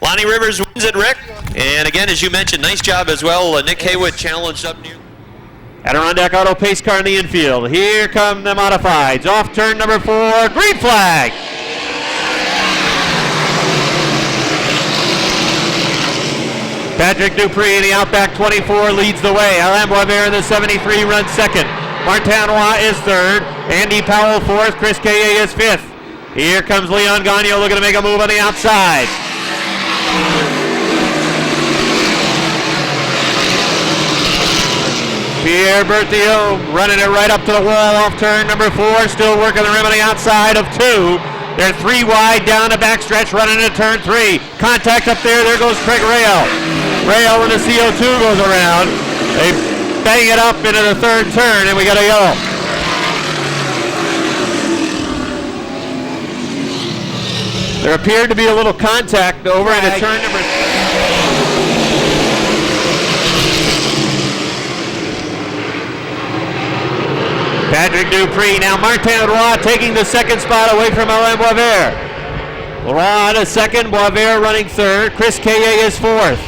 Lonnie Rivers wins it, Rick. And again, as you mentioned, nice job as well. Nick Haywood challenged up near. Adirondack Auto pace car in the infield. Here come the modifieds. Off turn number 4, green flag. Patrick Dupree in the Outback 24 leads the way. Alain Boisvert in the 73 runs 2nd. Martin Roy is 3rd. Andy Powell 4th. Chris Kaye is 5th. Here comes Leon Gagnon looking to make a move on the outside. Pierre Berthiaume running it right up to the wall off turn number 4. Still working the rim on the outside of 2. They're 3 wide down the backstretch running into turn 3. Contact up there. There goes Craig Rail. Rail when the CO2 goes around. They bang it up into the 3rd turn and we got a yellow. There appeared to be a little contact over into turn number 3. Patrick Dupree. Now Martin Roy taking the 2nd spot away from Alain Boisvert. Roy to 2nd, Boisvert running 3rd. Chris Kaye is 4th.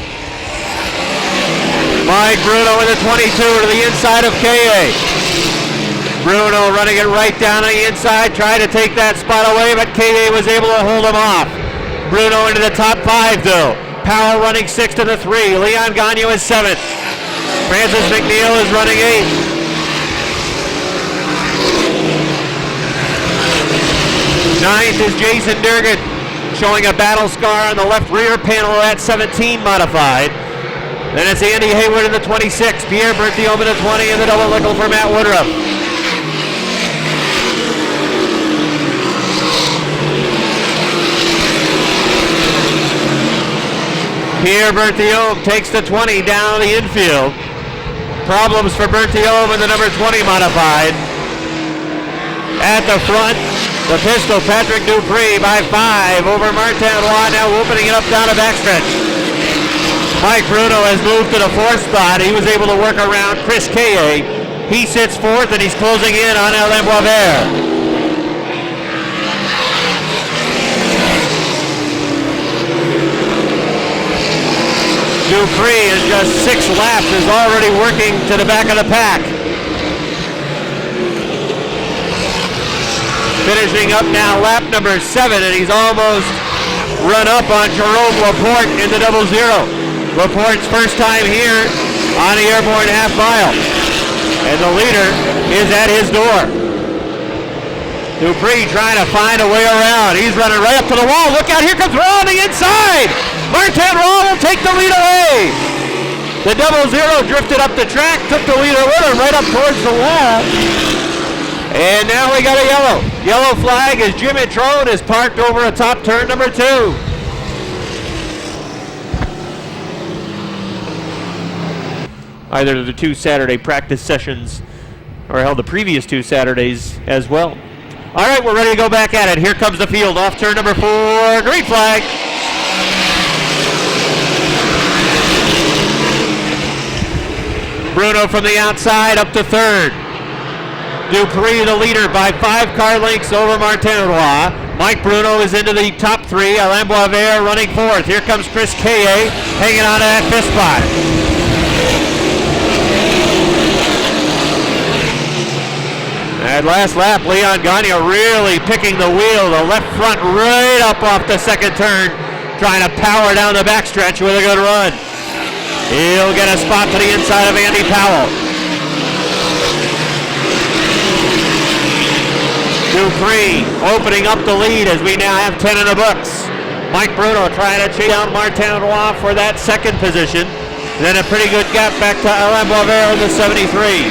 Mike Bruno in the 22 to the inside of Kaye. Bruno running it right down on the inside, trying to take that spot away, but Kaye was able to hold him off. Bruno into the top 5 though. Powell running 6th to the 3. Leon Gagnon is 7th. Francis McNeil is running 8th. 9th is Jason Durgan, showing a battle scar on the left rear panel of that 17 modified. Then it's Andy Haywood in the 26, Pierre Berthiaume in the 20, and the double nickel for Matt Woodruff. Pierre Berthiaume takes the 20 down the infield. Problems for Berthiaume in the number 20 modified. At the front, The pistol, Patrick Dupree by 5 over Martin Roy, now opening it up down a backstretch. Mike Bruno has moved to the 4th spot. He was able to work around Chris Kaye. He sits 4th and he's closing in on Alain Boisvert. Dupree in just 6 laps is already working to the back of the pack. Finishing up now lap number 7, and he's almost run up on Jerome Laporte in the 00. Laporte's first time here on the Airborne half mile. And the leader is at his door. Dupree trying to find a way around. He's running right up to the wall. Look out, here comes Roy on the inside. Martin Roy will take the lead away. The 00 drifted up the track, took the leader with him right up towards the wall. And now we got a yellow. Yellow flag as Jimmy Trone is parked over atop turn number 2. Either of the 2 Saturday practice sessions are held the previous 2 Saturdays as well. All right, we're ready to go back at it. Here comes the field off turn number 4. Green flag. Bruno from the outside up to 3rd. Dupree the leader by 5 car lengths over Martin Roy. Mike Bruno is into the top 3. Alain Boisvert running 4th. Here comes Chris Kaye hanging on to that 5th spot. At last lap, Leon Gagne really picking the wheel. The left front right up off the 2nd turn, trying to power down the backstretch with a good run. He'll get a spot to the inside of Andy Powell. Dupree opening up the lead as we now have 10 in the books. Mike Bruno trying to chase down Martin Roy for that 2nd position. Then a pretty good gap back to Alain Boisvert in the 73.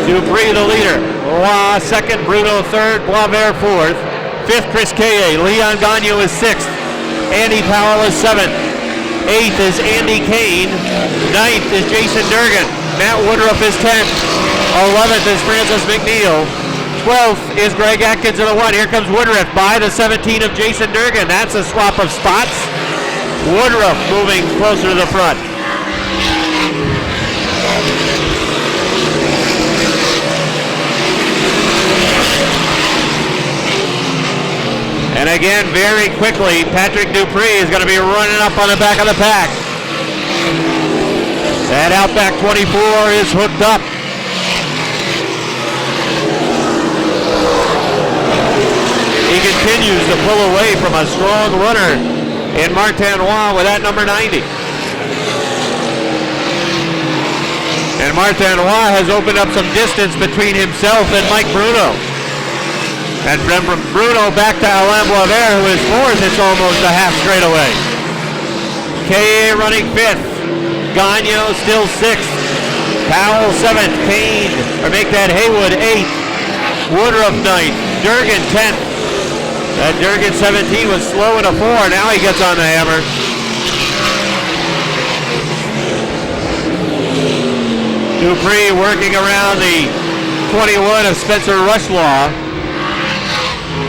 Dupree the leader. Roy 2nd, Bruno 3rd, Boisvert 4th. 5th, Chris Kaye. Leon Gagne is 6th. Andy Powell is 7th. 8th is Andy Kane. 9th is Jason Durgan. Matt Woodruff is 10th. 11th is Francis McNeil. 12th is Greg Atkins in the 1. Here comes Woodruff by the 17 of Jason Durgan. That's a swap of spots. Woodruff moving closer to the front. And again, very quickly, Patrick Dupree is going to be running up on the back of the pack. That Outback 24 is hooked up. He continues to pull away from a strong runner in Martin Roy with that number 90. And Martin Roy has opened up some distance between himself and Mike Bruno. And from Bruno back to Alain Boisvert, who is 4th, it's almost a half straightaway. Kaye running 5th. Gagne still 6th. Powell 7th. Kane, or make that Haywood 8th. Woodruff 9th. Durgan 10th. That Durgan 17 was slow in a 4. Now he gets on the hammer. Dupree working around the 21 of Spencer Rushlaw.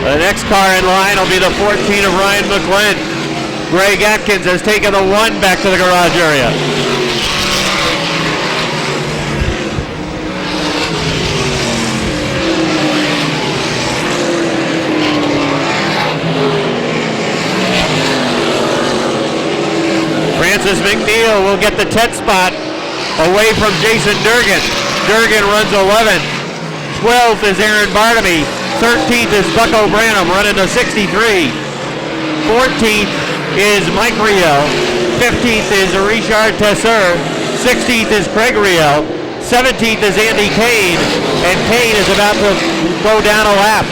The next car in line will be the 14 of Ryan McGlynn. Greg Atkins has taken the 1 back to the garage area. Francis McNeil will get the 10th spot away from Jason Durgan. Durgan runs 11th. 12th is Aaron Barnaby. 13th is Buck O'Branham running to 63. 14th is Mike Riel. 15th is Richard Tesser. 16th is Craig Riel. 17th is Andy Kane. And Kane is about to go down a lap.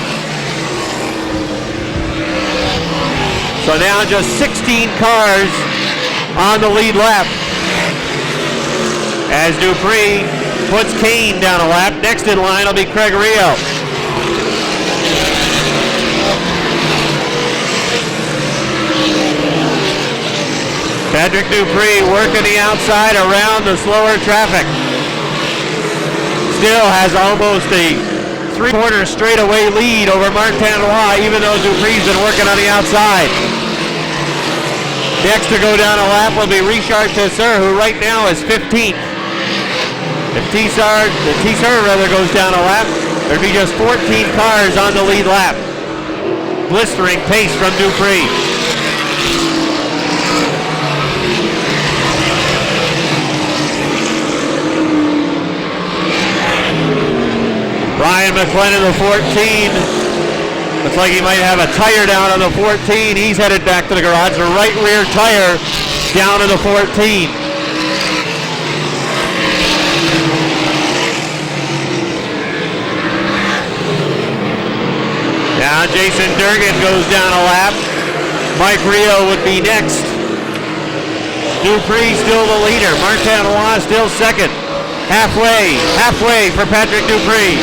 So now just 16 cars on the lead lap. As Dupree puts Kane down a lap. Next in line will be Craig Riel. Patrick Dupree working the outside around the slower traffic. Still has almost a three-quarter straightaway lead over Martin Roy, even though Dupree's been working on the outside. Next to go down a lap will be Richard Tesseur, who right now is 15th. If Tesseur goes down a lap, there'd be just 14 cars on the lead lap. Blistering pace from Dupree. Brian McClellan, the 14. Looks like he might have a tire down on the 14. He's headed back to the garage. The right rear tire down to the 14. Now Jason Durgan goes down a lap. Mike Rio would be next. Dupree still the leader. Martin Roy still second. Halfway for Patrick Dupree.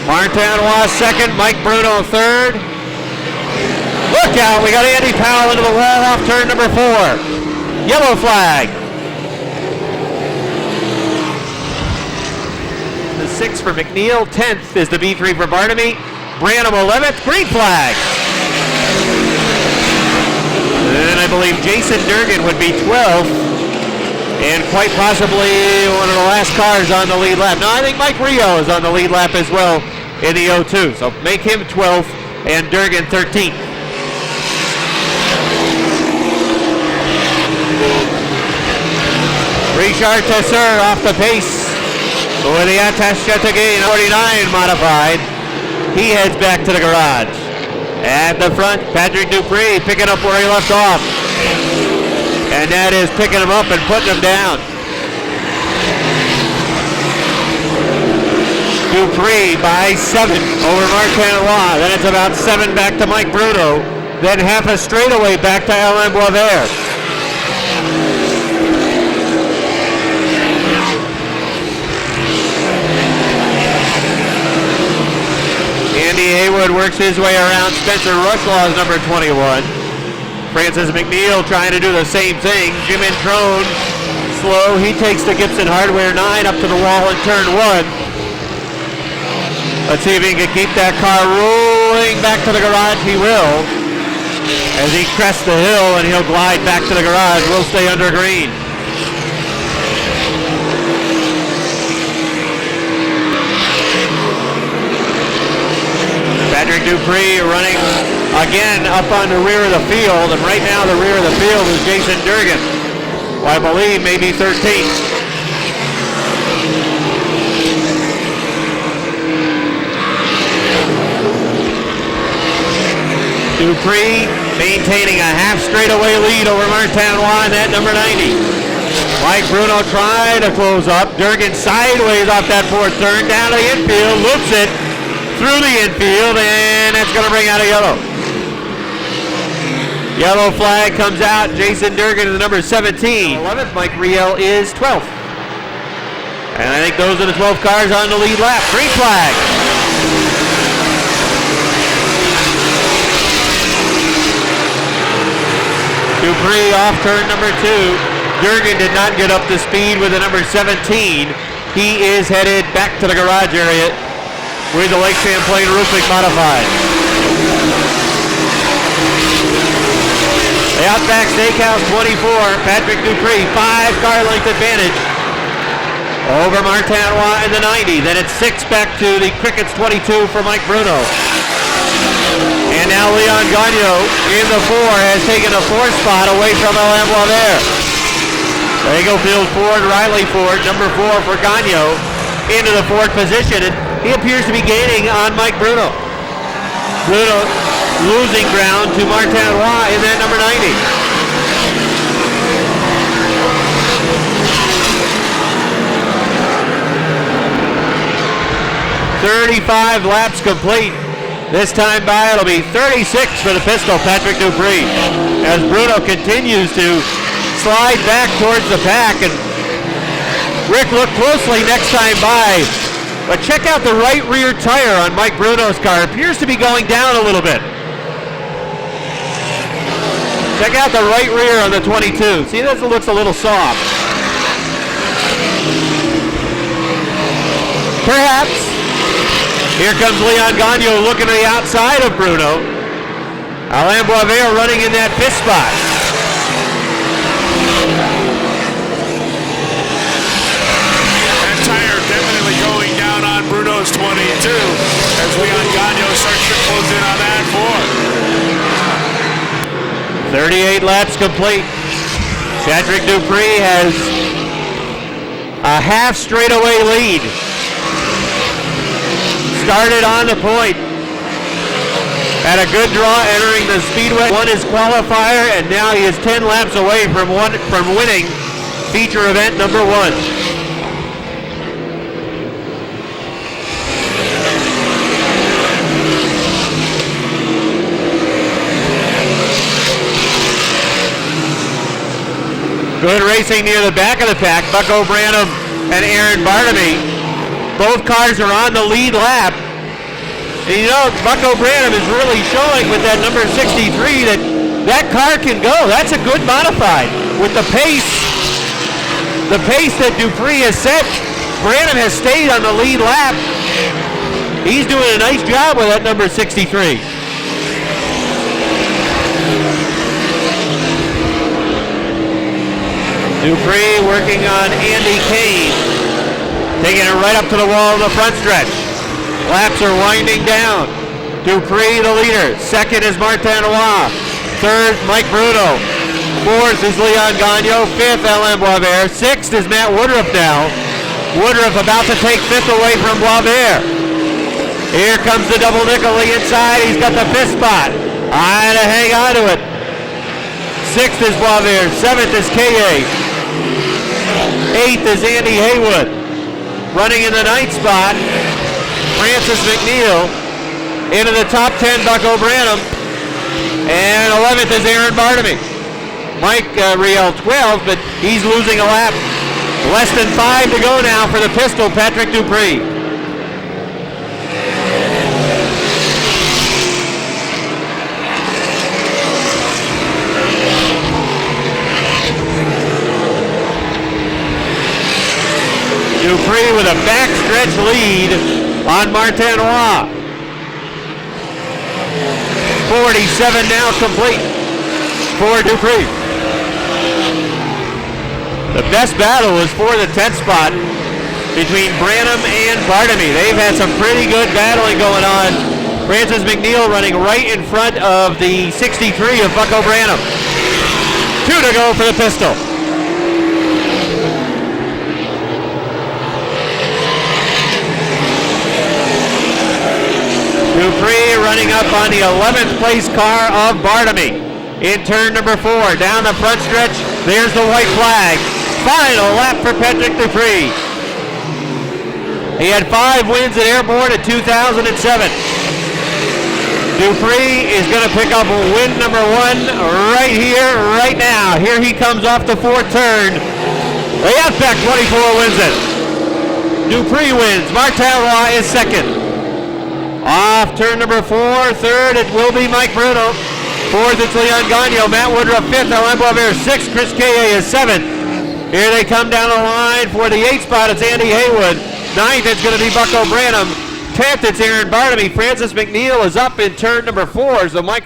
Martin Roy second, Mike Bruno third. Look out, we got Andy Powell into the wall off turn number 4. Yellow flag. The 6th for McNeil, 10th is the B3 for Barnaby. Branham 11th, green flag. And I believe Jason Durgan would be 12th. And quite possibly one of the last cars on the lead lap. No, I think Mike Rio is on the lead lap as well in the 02. So make him 12th and Durgan 13th. Richard Tesseur off the pace with the attache to gain 49 modified. He heads back to the garage. At the front, Patrick Dupree picking up where he left off. And that is picking him up and putting him down. Dupree by 7 over Martin Roy. Then it's about 7 back to Mike Bruno. Then half a straightaway back to Alain Boisvert. Andy Haywood works his way around Spencer Rushlaw's number 21. Francis McNeil trying to do the same thing. Jim Introne slow. He takes the Gibson Hardware 9 up to the wall in turn 1. Let's see if he can keep that car rolling back to the garage. He will. As he crests the hill and he'll glide back to the garage. We'll stay under green. Patrick Dupree running again up on the rear of the field, and right now the rear of the field is Jason Durgan, who I believe maybe 13th. Dupree maintaining a half straightaway lead over Martin Roy in that number 90. Mike Bruno trying to close up. Durgan sideways off that 4th turn, down to the infield, loops it through the infield, and that's going to bring out a yellow. Yellow flag comes out. Jason Durgan is the number 17. 11th, Mike Riel is 12th. And I think those are the 12 cars on the lead lap. Green flag. Dupree off turn number 2. Durgan did not get up to speed with the number 17. He is headed back to the garage area with the Lake Champlain Roofing modified. The Outback Steakhouse 24, Patrick Dupree, 5-car length advantage over Martin Roy in the 90. Then it's 6 back to the Crickets 22 for Mike Bruno. And now Leon Gagnon in the 4 has taken a 4th spot away from Alain Boisvert. Englefield Ford, Riley Ford, number 4 for Gagnon into the 4th position. And he appears to be gaining on Mike Bruno. Bruno losing ground to Martin Roy in that number 90. "35 laps complete. This time by it'll be 36 for the pistol, Patrick Dupree, as Bruno continues to slide back towards the pack. And Rick, look closely next time by. But check out the right rear tire on Mike Bruno's car. Appears to be going down a little bit. Check out the right rear on the 22. See, this looks a little soft. Perhaps. Here comes Leon Gagnon looking to the outside of Bruno. Alain Boisvert running in that fifth spot. That tire definitely going down on Bruno's 22 as Leon Gagnon starts to close in on that 4. 38 laps complete. Patrick Dupree has a half straightaway lead. Started on the point. Had a good draw entering the Speedway. Won his qualifier, and now he is 10 laps away from winning feature event number 1. Good racing near the back of the pack. Bucko Branham and Aaron Barnaby. Both cars are on the lead lap. And you know, Bucko Branham is really showing with that number 63 that car can go. That's a good modified. With the pace that Dupree has set, Branham has stayed on the lead lap. He's doing a nice job with that number 63. Dupree working on Andy Kane, taking it right up to the wall of the front stretch. Laps are winding down. Dupree the leader. Second is Martin Roy. Third, Mike Bruno. Fourth is Leon Gagnon. Fifth, Alain Boisvert. Sixth is Matt Woodruff now. Woodruff about to take fifth away from Boisvert. Here comes the double nickel on the inside. He's got the fifth spot. Trying to hang on to it. Sixth is Boisvert. Seventh is K.A. Eighth is Andy Haywood. Running in the ninth spot, Francis McNeil. Into the top 10, Bucko Branham. And 11th is Aaron Barnaby. Mike Riel 12th, but he's losing a lap. Less than 5 to go now for the pistol, Patrick Dupree. Dupree with a backstretch lead on Martin Roy. 47 now complete for Dupree. The best battle was for the 10th spot between Branham and Barnaby. They've had some pretty good battling going on. Francis McNeil running right in front of the 63 of Bucko Branham. 2 to go for the pistol. Dupree running up on the 11th place car of Barnaby. In turn number 4, down the front stretch, there's the white flag. Final lap for Patrick Dupree. He had 5 wins at Airborne in 2007. Dupree is going to pick up win number 1 right here, right now. Here he comes off the 4th turn. The Outback 24 wins it. Dupree wins. Martin Roy is second. Off turn number 4, third it will be Mike Bruno. Fourth it's Leon Gagnon. Matt Woodruff 5th. Alain Boisvert 6th. Chris K.A. is 7th. Here they come down the line for the 8th spot. It's Andy Haywood. 9th it's going to be Bucko Branham. 10th it's Aaron Barnaby. Francis McNeil is up in turn number 4. So Mike.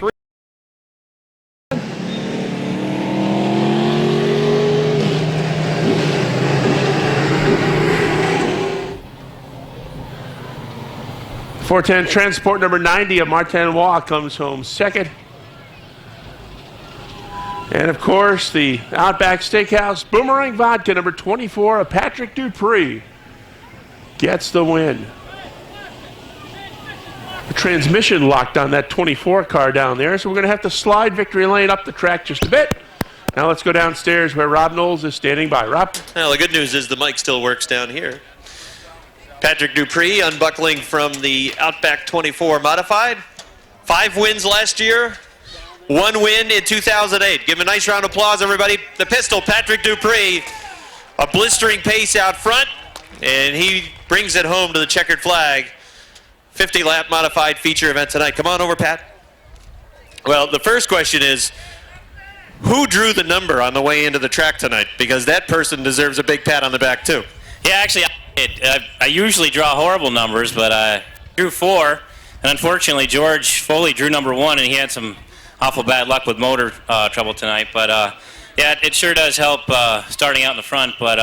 .410 transport number 90 of Martin Roy comes home second. And of course, the Outback Steakhouse Boomerang Vodka number 24 of Patrick Dupree gets the win. The transmission locked on that 24 car down there, so we're going to have to slide victory lane up the track just a bit. Now let's go downstairs where Rob Knowles is standing by. Rob? Well, the good news is the mic still works down here. Patrick Dupree unbuckling from the Outback 24 Modified. 5 wins last year, 1 win in 2008. Give him a nice round of applause, everybody. The pistol, Patrick Dupree, a blistering pace out front, and he brings it home to the checkered flag. 50-lap modified feature event tonight. Come on over, Pat. Well, the first question is, who drew the number on the way into the track tonight, because that person deserves a big pat on the back too. Yeah, actually, I usually draw horrible numbers, but I drew 4, and unfortunately, George Foley drew number 1, and he had some awful bad luck with motor trouble tonight. But yeah, it sure does help starting out in the front. But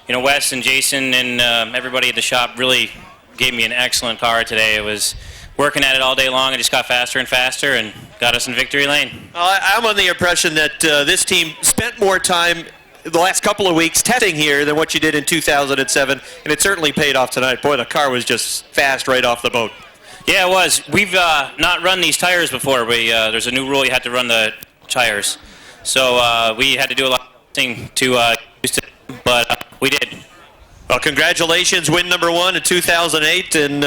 you know, Wes and Jason and everybody at the shop really gave me an excellent car today. It was working at it all day long and just got faster and faster and got us in victory lane. I'm on the impression that this team spent more time the last couple of weeks testing here than what you did in 2007, and it certainly paid off tonight. Boy, the car was just fast right off the boat. Yeah, it was. We've not run these tires before. There's a new rule you have to run the tires. So we had to do a lot of testing to use it, but we did. Well, congratulations, win number 1 in 2008, and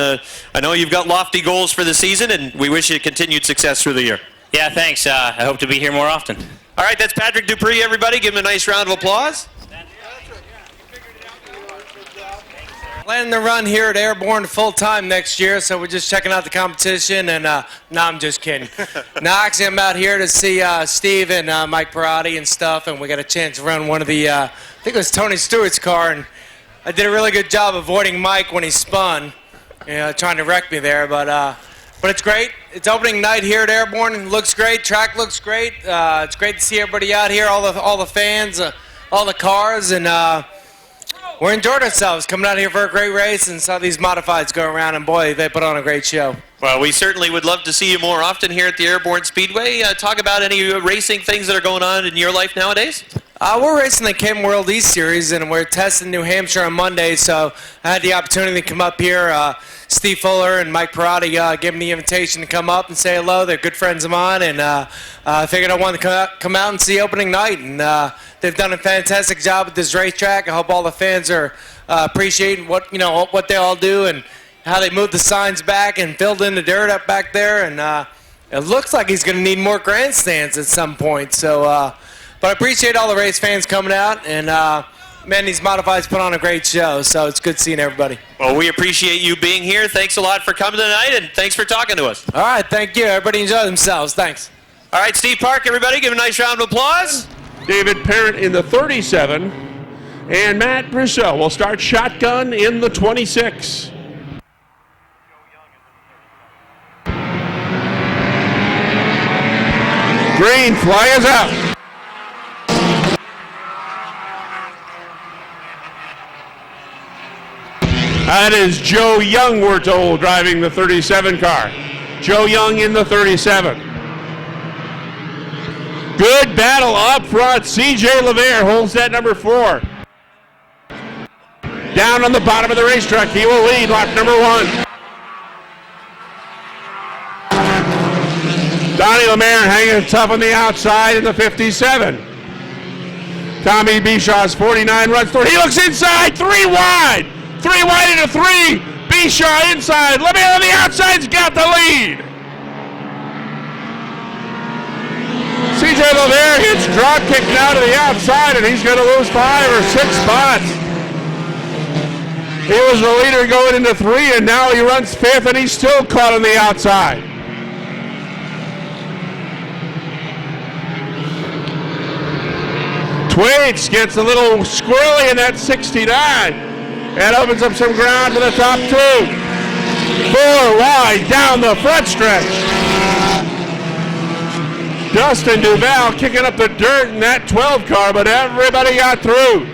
I know you've got lofty goals for the season, and we wish you continued success through the year. Yeah, thanks. I hope to be here more often. All right, that's Patrick Dupree, everybody. Give him a nice round of applause. Planning to run here at Airborne full-time next year, so we're just checking out the competition, and no, I'm just kidding. No, actually, I'm out here to see Steve and Mike Perotti and stuff, and we got a chance to run one of the, I think it was Tony Stewart's car, and I did a really good job avoiding Mike when he spun, trying to wreck me there, but it's great. It's opening night here at Airborne. It looks great. Track looks great. It's great to see everybody out here, all the fans, all the cars, and we're enjoying ourselves coming out here for a great race and saw these modifieds go around, and boy, they put on a great show. Well, we certainly would love to see you more often here at the Airborne Speedway. Talk about any racing things that are going on in your life nowadays. We're racing the Chem World East Series, and we're testing New Hampshire on Monday, so I had the opportunity to come up here. Steve Fuller and Mike Perotti gave me the invitation to come up and say hello. They're good friends of mine, and I figured I wanted to come out and see opening night, and they've done a fantastic job at this racetrack. I hope all the fans are appreciating what they all do and how they moved the signs back and filled in the dirt up back there, and it looks like he's going to need more grandstands at some point. So. But I appreciate all the race fans coming out, and man, these modifieds put on a great show, so it's good seeing everybody. Well, we appreciate you being here. Thanks a lot for coming tonight, and thanks for talking to us. All right, thank you. Everybody enjoy themselves. Thanks. All right, Steve Park, everybody, give a nice round of applause. David Parent in the 37, and Matt Brousseau will start shotgun in the 26. Green flag is out. That is Joe Young, we're told, driving the 37 car. Joe Young in the 37. Good battle up front. C.J. LeVere holds that number 4. Down on the bottom of the racetrack, he will lead lap number 1. Donnie LeMaire hanging tough on the outside in the 57. Tommy Bishaw's 49 runs through. He looks inside, 3 wide. 3 wide into 3. Bishaw inside. LeMaire on the outside's got the lead. C.J. LeVere gets drop kicked now to the outside, and he's going to lose 5 or 6 spots. He was the leader going into 3, and now he runs 5th, and he's still caught on the outside. Twaits gets a little squirrely in that 69. And opens up some ground to the top 2. 4 wide down the front stretch. Dustin Duval kicking up the dirt in that 12 car, but everybody got through.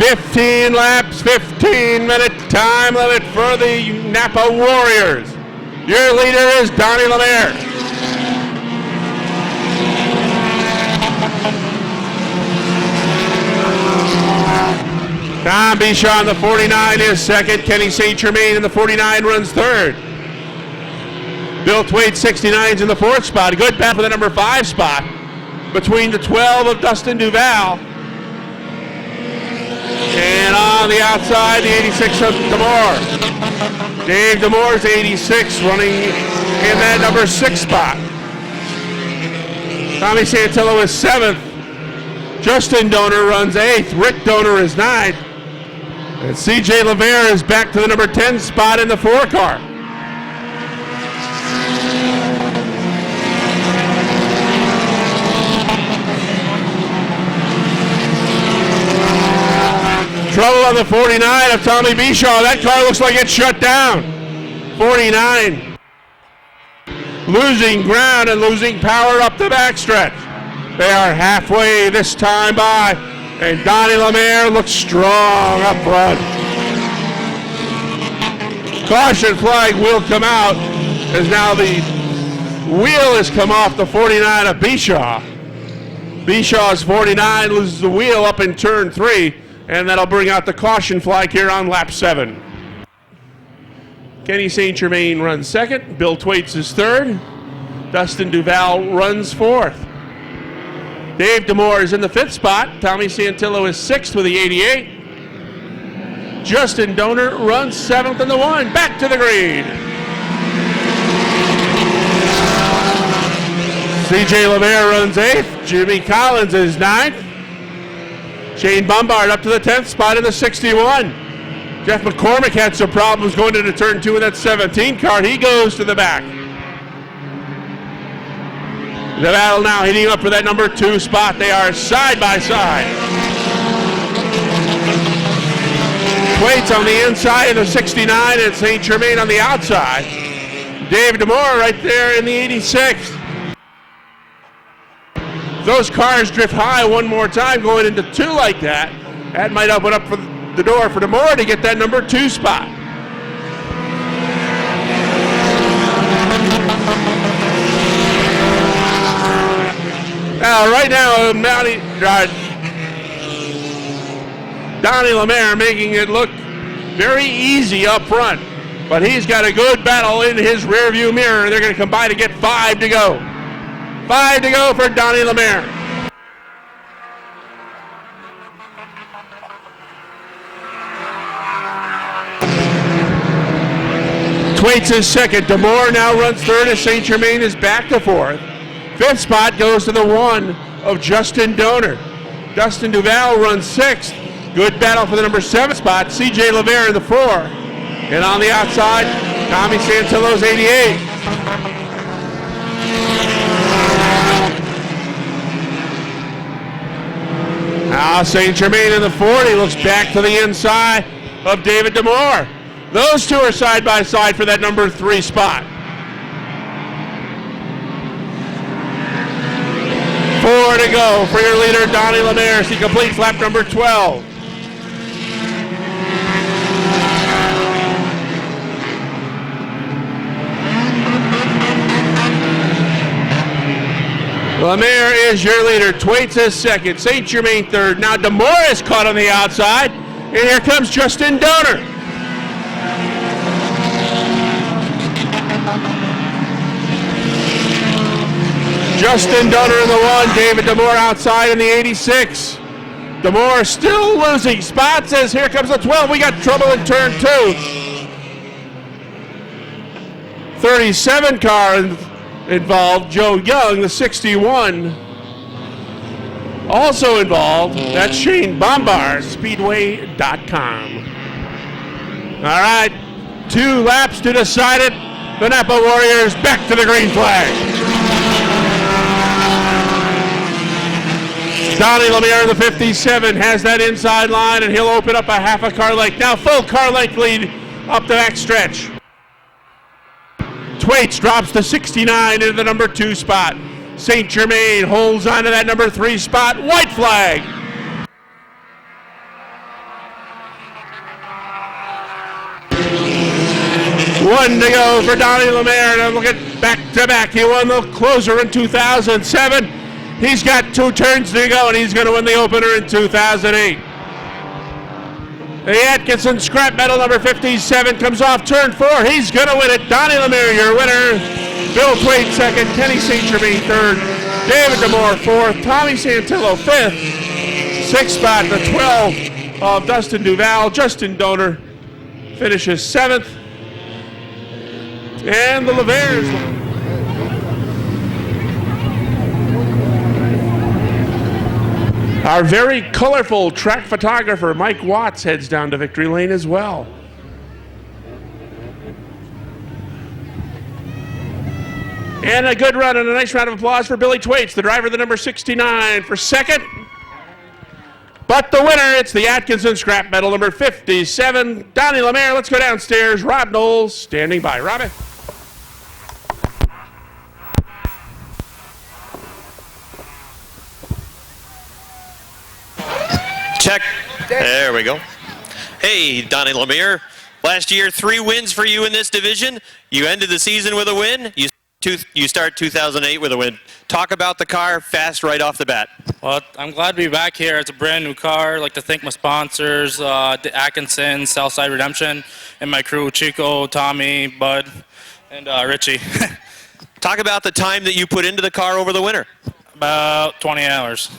15 laps, 15-minute time limit for the Napa Warriors. Your leader is Donnie LeMaire. Tom Bishaw in the 49 is second. Kenny St. Germain in the 49 runs third. Bill Twait 69's in the 4th spot. A good battle for the number 5 spot between the 12 of Dustin Duval. And on the outside, the 86 of DeMore. Dave DeMore's 86 running in that number 6 spot. Tommy Santillo is 7th. Justin Donor runs 8th. Rick Donor is 9th. And C.J. LeVere is back to the number 10 spot in the 4 car. on the 49 of Tommy Bishaw. That car looks like it's shut down. 49 losing ground and losing power up the backstretch. They are halfway this time by, and Donnie Lemaire looks strong up front. Caution flag will come out as now the wheel has come off the 49 of Bishaw. Bishaw's 49 loses the wheel up in turn 3, and that'll bring out the caution flag here on lap 7. Kenny St. Germain runs second. Bill Thwaites is third. Dustin Duval runs fourth. Dave Demore is in the 5th spot. Tommy Santillo is 6th with the 88. Justin Donor runs 7th in the 1. Back to the green. CJ LeVere runs 8th. Jimmy Collins is 9th. Shane Bombard up to the 10th spot in the 61. Jeff McCormick had some problems going into turn 2 in that 17 car. He goes to the back. The battle now heating up for that number 2 spot. They are side by side. Thwaites on the inside of the 69 and St. Germain on the outside. Dave Demore right there in the 86. Those cars drift high one more time going into 2 like that, that might open up for the door for Demore to get that number 2 spot. Now, right now, Donnie Lemaire making it look very easy up front, but he's got a good battle in his rearview mirror. They're going to combine to get 5 to go. 5 to go for Donnie Lemaire. Thwaites is second. Demore now runs third as St. Germain is back to 4th. 5th spot goes to the 1 of Justin Donor. Dustin Duval runs 6th. Good battle for the number 7 spot. CJ LeVere in the 4. And on the outside, Tommy Santillo's 88. Now St. Germain in the 40 looks back to the inside of David Demore. Those two are side by side for that number 3 spot. 4 to go for your leader, Donnie Lemaire, as he completes lap number 12. Lemaire is your leader. Thwaites is second. St. Germain third. Now Demore is caught on the outside. And here comes Justin Donor. Justin Donor in the 1. David Demore outside in the 86. Demore still losing spots as here comes the 12. We got trouble in turn 2. 37 car involved. Joe Young, the 61, also involved. That's Shane Bombard, Speedway.com. All right, 2 laps to decide it. The Napa Warriors back to the green flag. Donnie Lemaire in the 57 has that inside line, and he'll open up a half a car length. Now full car length lead up the back stretch. Thwaites drops the 69 into the number 2 spot. St. Germain holds on to that number 3 spot. White flag. One to go for Donnie Lemaire. Now look at back to back. He won the closer in 2007. He's got 2 turns to go, and he's going to win the opener in 2008. The Atkinson scrap metal number 57 comes off turn 4. He's going to win it. Donnie Lemaire, your winner. Bill Thwaites second. Kenny St. Germain third. David Demore 4th. Tommy Santillo 5th. 6th spot, the 12 of Dustin Duval. Justin Donor finishes 7th. And the Levaires. Our very colorful track photographer, Mike Watts, heads down to victory lane as well. And a good run and a nice round of applause for Billy Thwaites, the driver of the number 69 for second. But the winner, it's the Atkinson scrap medal number 57, Donnie Lemaire. Let's go downstairs. Rob Knowles standing by. Robbie. Check. There we go. Hey, Donnie Lemaire. Last year, 3 wins for you in this division. You ended the season with a win. You start 2008 with a win. Talk about the car fast right off the bat. Well, I'm glad to be back here. It's a brand new car. I'd like to thank my sponsors, Atkinson, Southside Redemption, and my crew, Chico, Tommy, Bud, and Richie. Talk about the time that you put into the car over the winter. About 20 hours.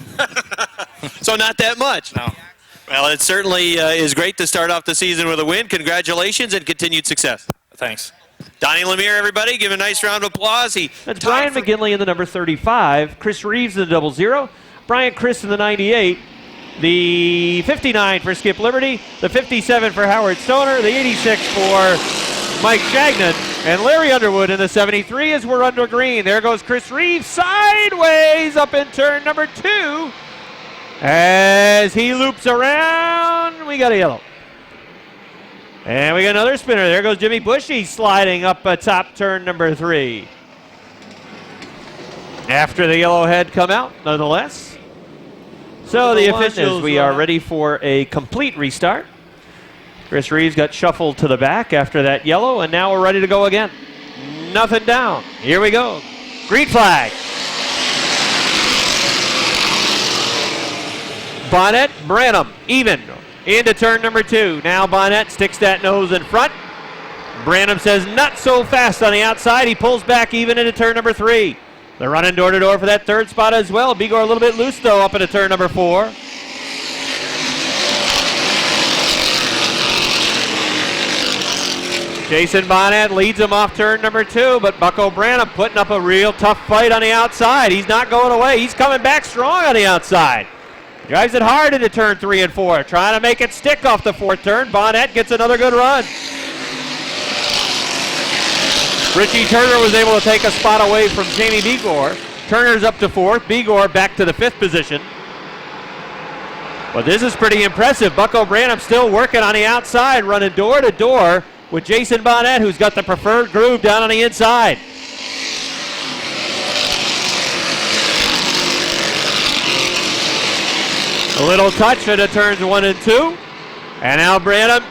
So not that much. No. Well, it certainly is great to start off the season with a win. Congratulations and continued success. Thanks. Donnie Lemaire, everybody, give a nice round of applause. That's Brian McGinley in the number 35, Chris Reeves in the 00, Brian Chris in the 98, the 59 for Skip Liberty, the 57 for Howard Stoner, the 86 for Mike Shagnon, and Larry Underwood in the 73 as we're under green. There goes Chris Reeves sideways up in turn number 2. As he loops around, we got a yellow. And we got another spinner. There goes Jimmy Bushy sliding up top turn number 3. After the yellow had come out, nonetheless. So the officials, we are ready for a complete restart. Chris Reeves got shuffled to the back after that yellow, and now we're ready to go again. Nothing down. Here we go. Green flag. Bonnet, Branham, even. Into turn number 2. Now Bonnet sticks that nose in front. Branham says not so fast on the outside. He pulls back even into turn number 3. They're running door to door for that third spot as well. Bigor a little bit loose though up into turn number 4. Jason Bonnet leads him off turn number 2, but Bucko Branham putting up a real tough fight on the outside. He's not going away. He's coming back strong on the outside. Drives it hard into turn 3 and 4. Trying to make it stick off the 4th turn. Bonnet gets another good run. Richie Turner was able to take a spot away from Jamie Bigor. Turner's up to 4th. Bigor back to the 5th position. But this is pretty impressive. Bucko Branham still working on the outside, running door to door with Jason Bonnet, who's got the preferred groove down on the inside. A little touch into turns 1 and 2. And now Branham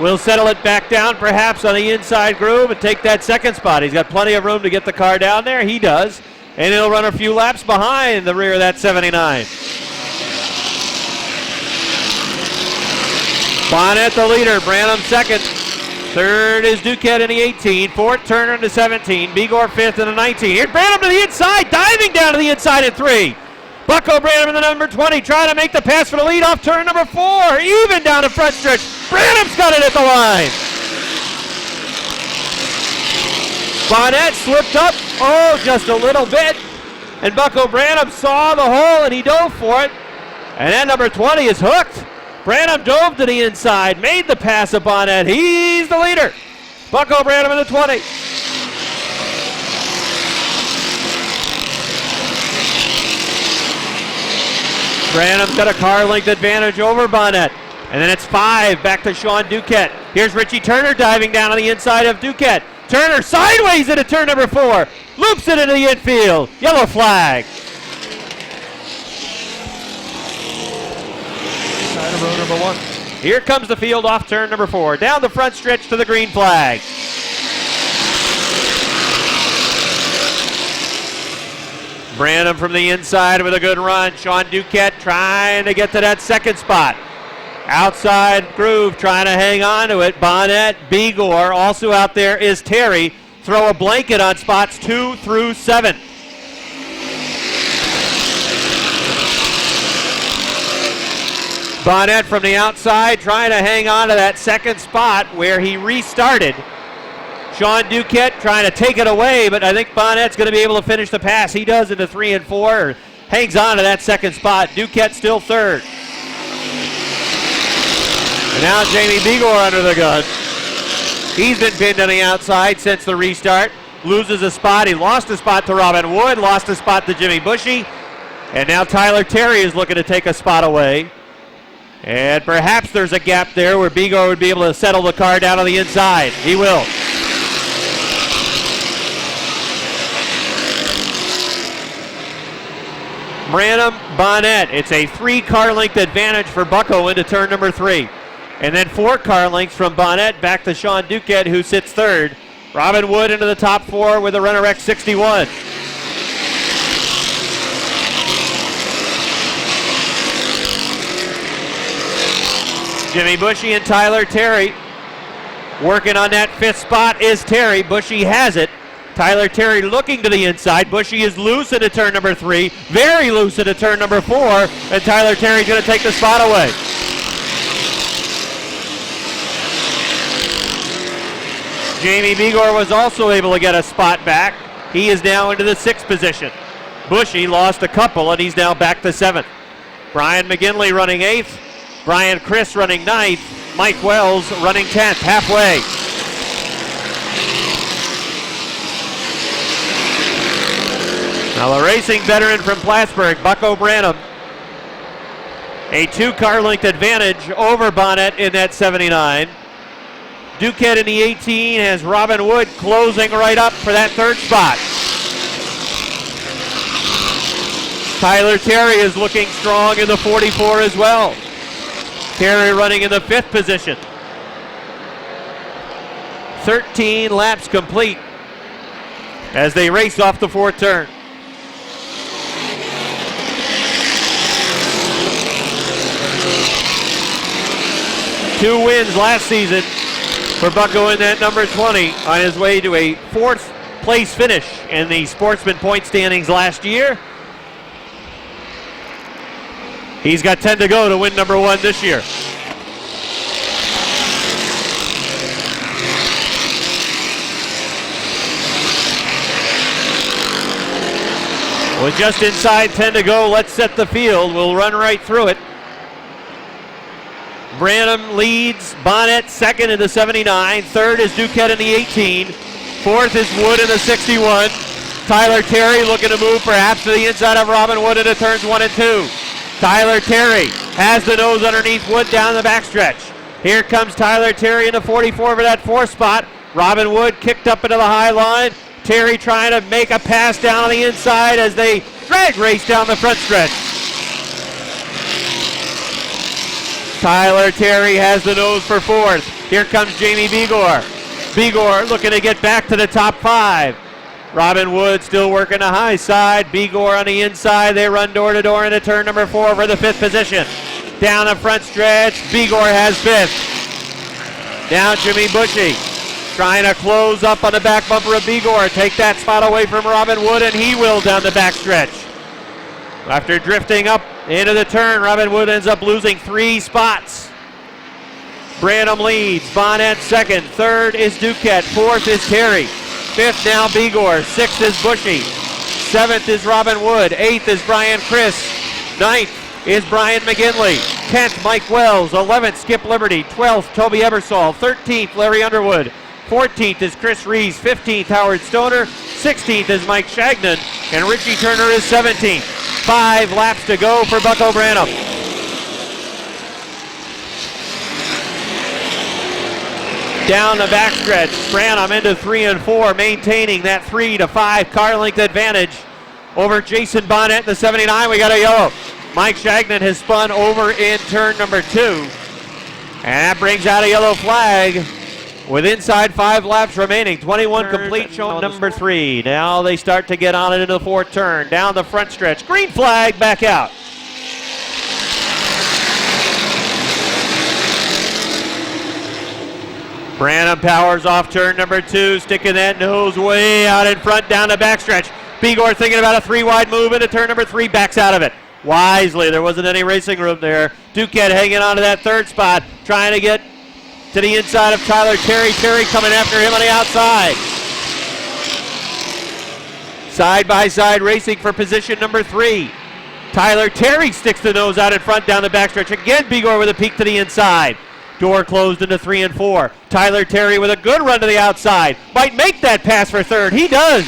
will settle it back down perhaps on the inside groove and take that 2nd spot. He's got plenty of room to get the car down there. He does. And he'll run a few laps behind the rear of that 79. Bonnet the leader. Branham 2nd. 3rd is Duquette in the 18. 4th Turner in the 17. Bigor 5th in the 19. Here's Branham to the inside. Diving down to the inside at 3. Bucko Branham in the number 20, trying to make the pass for the lead off turn number 4. Even down the front stretch. Branham's got it at the line. Bonnet slipped up, just a little bit. And Bucko Branham saw the hole and he dove for it. And that number 20 is hooked. Branham dove to the inside, made the pass of Bonnet. He's the leader. Bucko Branham in the 20. Branham's got a car length advantage over Bonnet. And then it's 5 back to Sean Duquette. Here's Richie Turner diving down on the inside of Duquette. Turner sideways into turn number 4. Loops it into the infield. Yellow flag. Side of row number 1. Here comes the field off turn number 4. Down the front stretch to the green flag. Branham from the inside with a good run. Sean Duquette trying to get to that 2nd spot. Outside groove trying to hang on to it. Bonnet, Bigor, also out there is Terry. Throw a blanket on spots 2 through 7. Bonnet from the outside trying to hang on to that 2nd spot where he restarted. Sean Duquette trying to take it away, but I think Bonnet's going to be able to finish the pass. He does into 3 and 4. Hangs on to that 2nd spot. Duquette still 3rd. And now Jamie Bigor under the gun. He's been pinned on the outside since the restart. Loses a spot. He lost a spot to Robin Wood. Lost a spot to Jimmy Bushy. And now Tyler Terry is looking to take a spot away. And perhaps there's a gap there where Bigor would be able to settle the car down on the inside. He will. Branham, Bonnet. It's a 3-car length advantage for Bucko into turn number 3. And then 4 car lengths from Bonnet back to Sean Duquette, who sits third. Robin Wood into the top 4 with a runner X61. Jimmy Bushy and Tyler Terry. Working on that 5th spot is Terry. Bushy has it. Tyler Terry looking to the inside. Bushy is loose into turn number 3. Very loose into turn number 4. And Tyler Terry's going to take the spot away. Jamie Bigor was also able to get a spot back. He is now into the 6th position. Bushy lost a couple and he's now back to 7th. Brian McGinley running 8th. Brian Chris running 9th. Mike Wells running 10th, halfway. Now the racing veteran from Plattsburgh, Bucko Branham. A 2-car length advantage over Bonnet in that 79. Duquette in the 18 has Robin Wood closing right up for that 3rd spot. Tyler Terry is looking strong in the 44 as well. Terry running in the 5th position. 13 laps complete as they race off the 4th turn. Two wins last season for Bucko in that number 20 on his way to a 4th place finish in the Sportsman point standings last year. He's got 10 to go to win number 1 this year. With just inside 10 to go, let's set the field. We'll run right through it. Branham leads, Bonnet 2nd in the 79. 3rd is Duquette in the 18. 4th is Wood in the 61. Tyler Terry looking to move perhaps to the inside of Robin Wood into turns 1 and 2. Tyler Terry has the nose underneath Wood down the backstretch. Here comes Tyler Terry in the 44 for that 4th spot. Robin Wood kicked up into the high line. Terry trying to make a pass down on the inside as they drag race down the front stretch. Tyler Terry has the nose for 4th. Here comes Jamie Bigor. Bigor looking to get back to the top 5. Robin Wood still working the high side. Bigor on the inside. They run door to door into turn number 4 for the 5th position. Down the front stretch, Bigor has 5th. Now Jimmy Bushy trying to close up on the back bumper of Bigor. Take that spot away from Robin Wood, and he will down the back stretch. After drifting up into the turn, Robin Wood ends up losing 3 spots. Branham leads, Bonnet 2nd. 3rd is Duquette. 4th is Terry. 5th now Bigor. 6th is Bushy. 7th is Robin Wood. 8th is Brian Chris. 9th is Brian McGinley. 10th Mike Wells. 11th Skip Liberty. 12th Toby Ebersol. 13th Larry Underwood. 14th is Chris Rees. 15th Howard Stoner. 16th is Mike Shagnon. And Richie Turner is 17th. 5 laps to go for Bucko Branham. Down the backstretch, Branham into 3 and 4, maintaining that 3 to 5 car length advantage over Jason Bonnet in the 79. We got a yellow. Mike Shagnon has spun over in turn number 2. And that brings out a yellow flag with inside 5 laps remaining. 21 complete, showing number 3. Now they start to get on it into the 4th turn. Down the front stretch, green flag, back out. Branham powers off turn number 2, sticking that nose way out in front down the backstretch. Bigor thinking about a 3-wide move into turn number 3, backs out of it. Wisely, there wasn't any racing room there. Duquette hanging on to that 3rd spot, trying to get to the inside of Tyler Terry. Terry coming after him on the outside. Side-by-side racing for position number 3. Tyler Terry sticks the nose out in front down the backstretch. Again, Bigor with a peek to the inside. Door closed into 3 and 4. Tyler Terry with a good run to the outside. Might make that pass for 3rd. He does.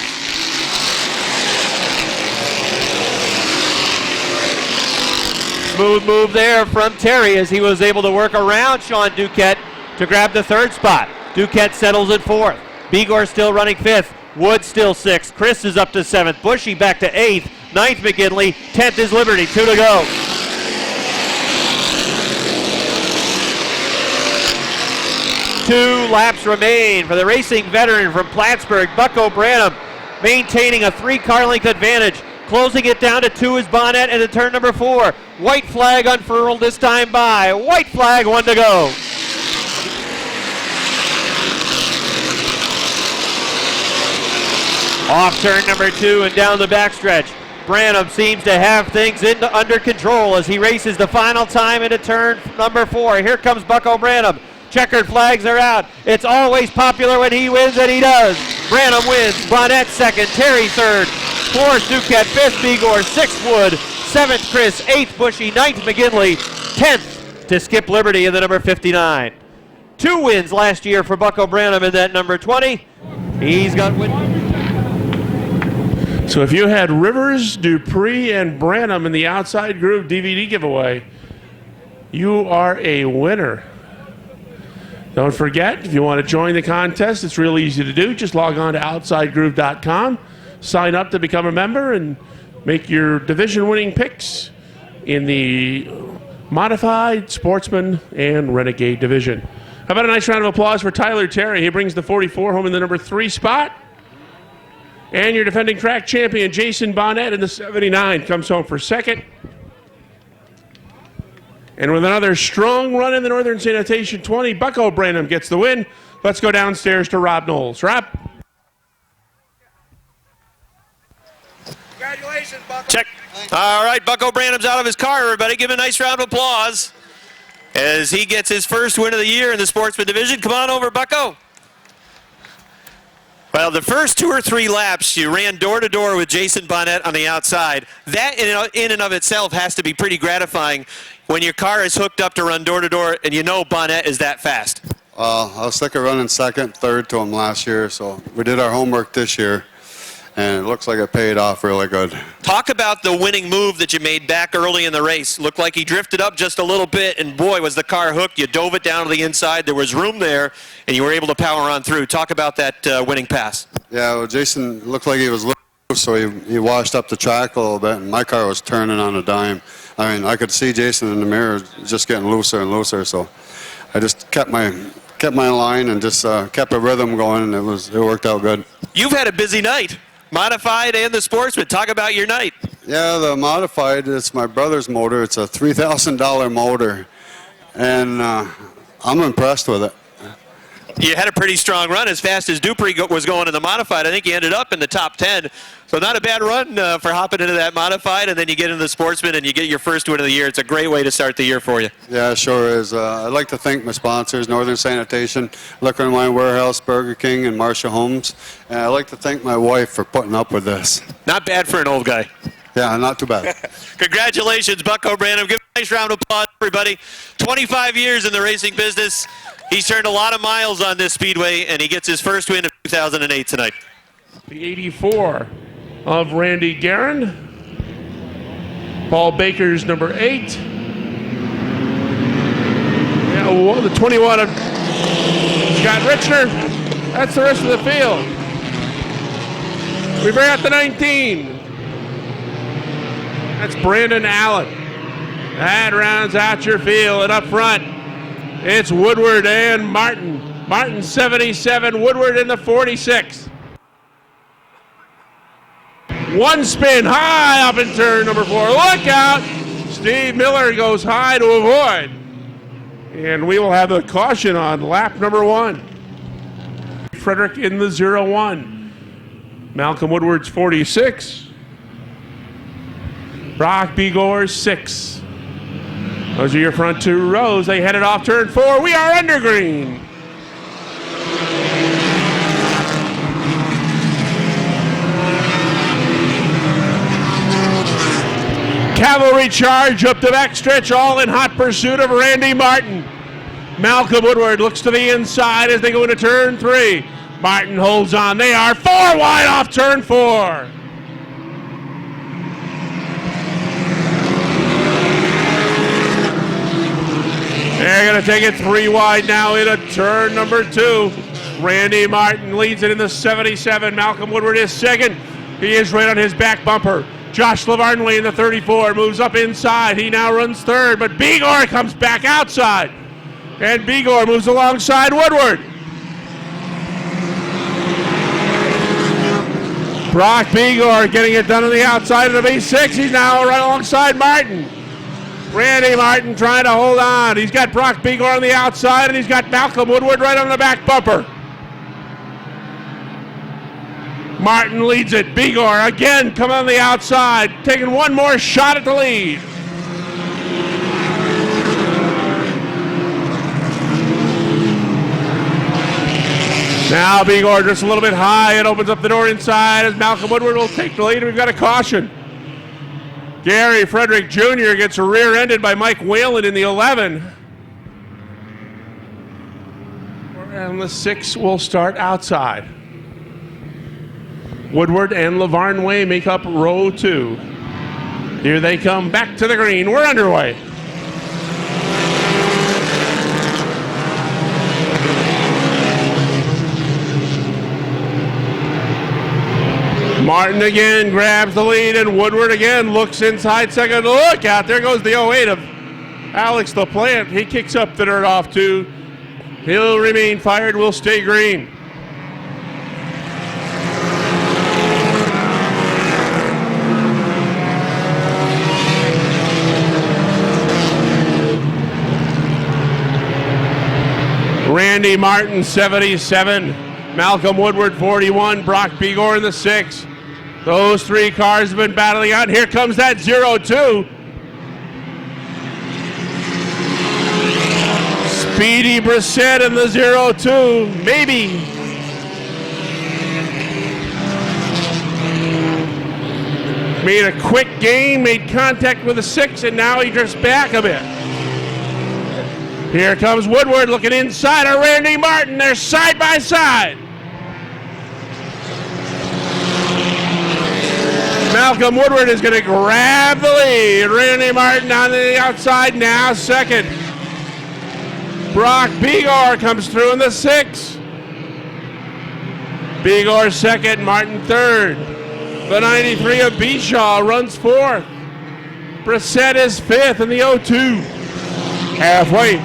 Smooth move there from Terry as he was able to work around Sean Duquette to grab the third spot. Duquette settles at fourth. Bigor still running fifth. Wood still sixth. Chris is up to seventh. Bushy back to eighth. Ninth McGinley. 10th is Liberty. 2 to go. Two laps remain for the racing veteran from Plattsburgh, Bucko Branham, maintaining a 3-car length advantage. Closing it down to 2 is Bonnet into turn number 4. White flag unfurled this time by. White flag, 1 to go. Off turn number 2 and down the backstretch. Branham seems to have things under control as he races the final time into turn number 4. Here comes Bucko Branham. Checkered flags are out. It's always popular when he wins, and he does. Branham wins. Bonnet second. Terry third. Fourth, Duquette. Fifth, Bigor. Sixth, Wood. Seventh, Chris. Eighth, Bushy. Ninth, McGinley. 10th to Skip Liberty in the number 59. 2 wins last year for Bucko Branham in that number 20. He's got win. So if you had Rivers, Dupree, and Branham in the outside group DVD giveaway, you are a winner. Don't forget, if you want to join the contest, it's real easy to do. Just log on to OutsideGroove.com, sign up to become a member, and make your division-winning picks in the Modified, Sportsman, and Renegade division. How about a nice round of applause for Tyler Terry? He brings the 44 home in the number 3 spot. And your defending track champion, Jason Bonnet, in the 79 comes home for second. And with another strong run in the Northern Sanitation 20, Bucko Branham gets the win. Let's go downstairs to Rob Knowles. Rob? Congratulations, Bucko. Check. All right, Bucko Branham's out of his car, everybody. Give him a nice round of applause as he gets his first win of the year in the Sportsman division. Come on over, Bucko. Well, the first 2 or 3 laps, you ran door-to-door with Jason Bonnet on the outside. That in and of itself has to be pretty gratifying when your car is hooked up to run door-to-door and you know Bonnet is that fast. I was sick of running second, third to him last year, so we did our homework this year, and it looks like it paid off really good. Talk about the winning move that you made back early in the race. Looked like he drifted up just a little bit, and boy, was the car hooked. You dove it down to the inside. There was room there, and you were able to power on through. Talk about that winning pass. Yeah, well, Jason looked like he was loose, so he washed up the track a little bit, and my car was turning on a dime. I mean, I could see Jason in the mirror just getting looser and looser, so I just kept my line and just kept a rhythm going, and it worked out good. You've had a busy night. Modified and the Sportsman. Talk about your night. Yeah, the Modified, it's my brother's motor. It's a $3,000 motor, and I'm impressed with it. You had a pretty strong run, as fast as Dupree was going in the Modified. I think you ended up in the top 10. So not a bad run for hopping into that Modified, and then you get into the Sportsman and you get your first win of the year. It's a great way to start the year for you. Yeah, it sure is. I'd like to thank my sponsors, Northern Sanitation, Liquor and Wine Warehouse, Burger King, and Marcia Homes. And I'd like to thank my wife for putting up with this. Not bad for an old guy. Yeah, not too bad. Congratulations, Bucko Branham. Give him a nice round of applause, everybody. 25 years in the racing business. He's turned a lot of miles on this Speedway, and he gets his first win of 2008 tonight. The 84 of Randy Guerin. Paul Baker's number 8. Yeah, well, the 21 of Scott Richner. That's the rest of the field. We bring out the 19. That's Brandon Allen. That rounds out your field, and up front, it's Woodward and Martin. Martin 77, Woodward in the 46. One spin high up in turn number 4. Look out! Steve Miller goes high to avoid. And we will have a caution on lap number 1. Frederick in the 01. Malcolm Woodward's 46. Brock Bigor's 6. Those are your front 2 rows. They headed off turn 4. We are under green. Cavalry charge up the backstretch, all in hot pursuit of Randy Martin. Malcolm Woodward looks to the inside as they go into turn 3. Martin holds on. They are 4 wide off turn 4. going to take it 3 wide now into turn number 2. Randy Martin leads it in the 77. Malcolm Woodward is second. He is right on his back bumper. Josh Lavarnway in the 34 moves up inside. He now runs third, but Begor comes back outside. And Begor moves alongside Woodward. Brock Begor getting it done on the outside of the B6. He's now right alongside Martin. Randy Martin trying to hold on. He's got Brock Begor on the outside, and he's got Malcolm Woodward right on the back bumper. Martin leads it. Begor again coming on the outside, taking one more shot at the lead. Now Begor just a little bit high. It opens up the door inside as Malcolm Woodward will take the lead. We've got a caution. Gary Frederick Jr. gets rear-ended by Mike Whalen in the 11. And the 6 will start outside. Woodward and Lavarnway make up row 2. Here they come back to the green. We're underway. Martin again grabs the lead, and Woodward again looks inside second. Look out, there goes the 08 of Alex LaPlante. He kicks up the dirt off too. He'll remain fired, will stay green. Randy Martin, 77. Malcolm Woodward, 41. Brock Begor in the 6. Those 3 cars have been battling out. Here comes that 02. Speedy Brissett in the 02. Maybe. Made a quick gain, made contact with the 6, and now he drifts back a bit. Here comes Woodward looking inside of Randy Martin. They're side by side. Malcolm Woodward is going to grab the lead. Randy Martin on the outside now, second. Brock Begor comes through in the 6. Begor second, Martin third. The 93 of Bishaw runs fourth. Brissett is fifth in the 02. Halfway.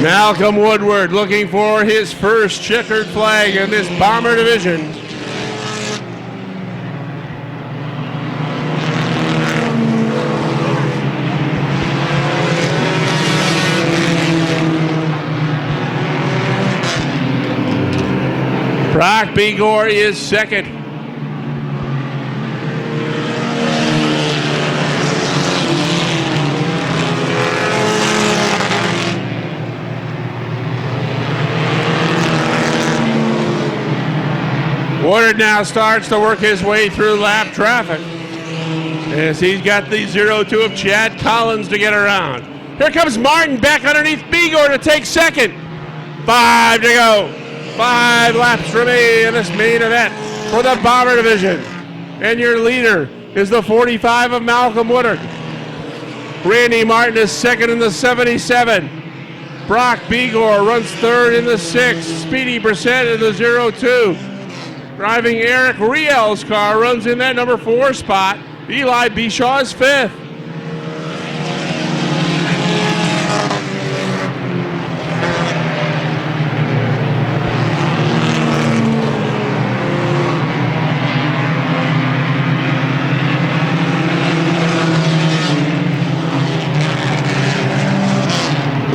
Malcolm Woodward looking for his first checkered flag in this Bomber division. Brock Begor is second. Woodward now starts to work his way through lap traffic as he's got the 02 of Chad Collins to get around. Here comes Martin back underneath Begor to take second. 5 to go. 5 laps remain in this main event for the Bomber division. And your leader is the 45 of Malcolm Woodward. Randy Martin is second in the 77. Brock Begor runs third in the 6. Speedy Brissett in the 02. Driving Eric Riel's car runs in that number 4 spot. Eli Bishaw is fifth.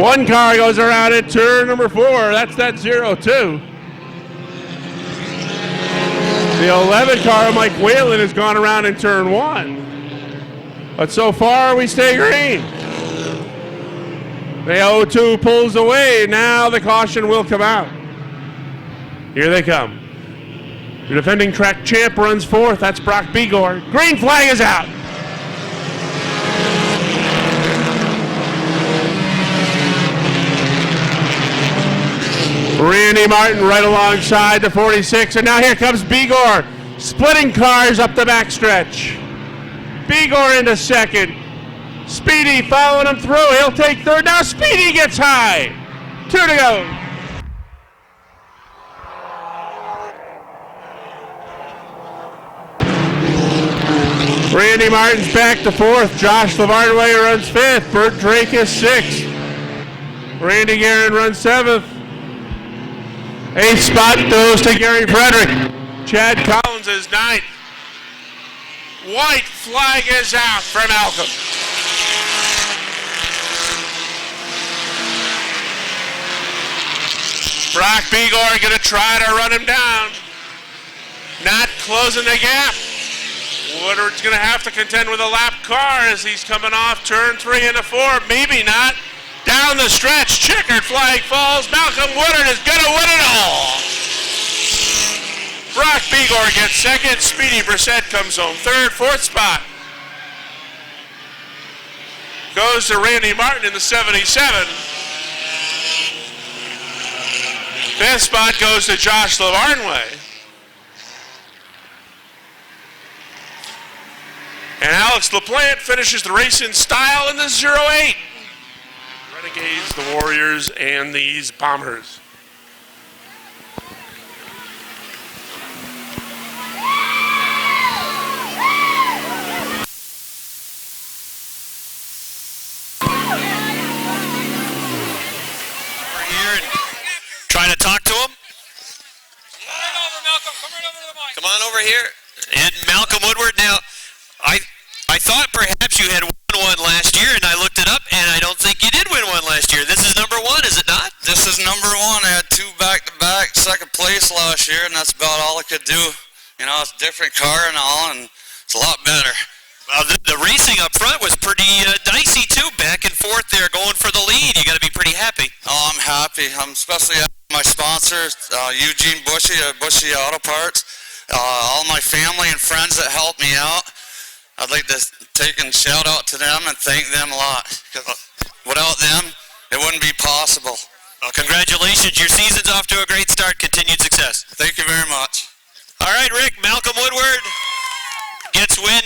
One car goes around at turn number 4. That's that 02. The 11 car of Mike Whalen has gone around in turn 1. But so far we stay green. The 02 pulls away. Now the caution will come out. Here they come. The defending track champ runs fourth. That's Brock Begor. Green flag is out. Randy Martin right alongside the 46, and now here comes Bigor, splitting cars up the backstretch. Bigor into second. Speedy following him through. He'll take third. Now Speedy gets high. 2 to go. Randy Martin's back to fourth. Josh Lavarnway runs fifth. Bert Drake is sixth. Randy Guerin runs seventh. Eighth spot goes to Gary Frederick. Chad Collins is ninth. White flag is out for Malcolm. Brock Bigor going to try to run him down. Not closing the gap. Woodard's going to have to contend with a lap car as he's coming off turn 3 into 4. Maybe not. Down the stretch, checkered flag falls. Malcolm Woodard is going to win it all. Brock Bigor gets second. Speedy Brissett comes home third. Fourth spot goes to Randy Martin in the 77. Fifth spot goes to Josh Lavarnway. And Alex LaPlante finishes the race in style in the 08. Renegades, the Warriors, and these Bombers. We're here and trying to talk to him. Come on over here. And Malcolm Woodward now. I thought perhaps you had won one last year, and I looked it up, and I don't think you did win one last year. This is number 1, is it not? This is number 1. I had 2 back-to-back second place last year, and that's about all I could do. You know, it's a different car and all, and it's a lot better. Well, the racing up front was pretty dicey, too, back and forth there, going for the lead. You got to be pretty happy. Oh, I'm happy. I'm especially happy with my sponsors, Eugene Bushy at Bushy Auto Parts, all my family and friends that helped me out. I'd like to take and shout out to them and thank them a lot. Without them, it wouldn't be possible. Well, congratulations. Your season's off to a great start. Continued success. Thank you very much. All right, Rick. Malcolm Woodward gets win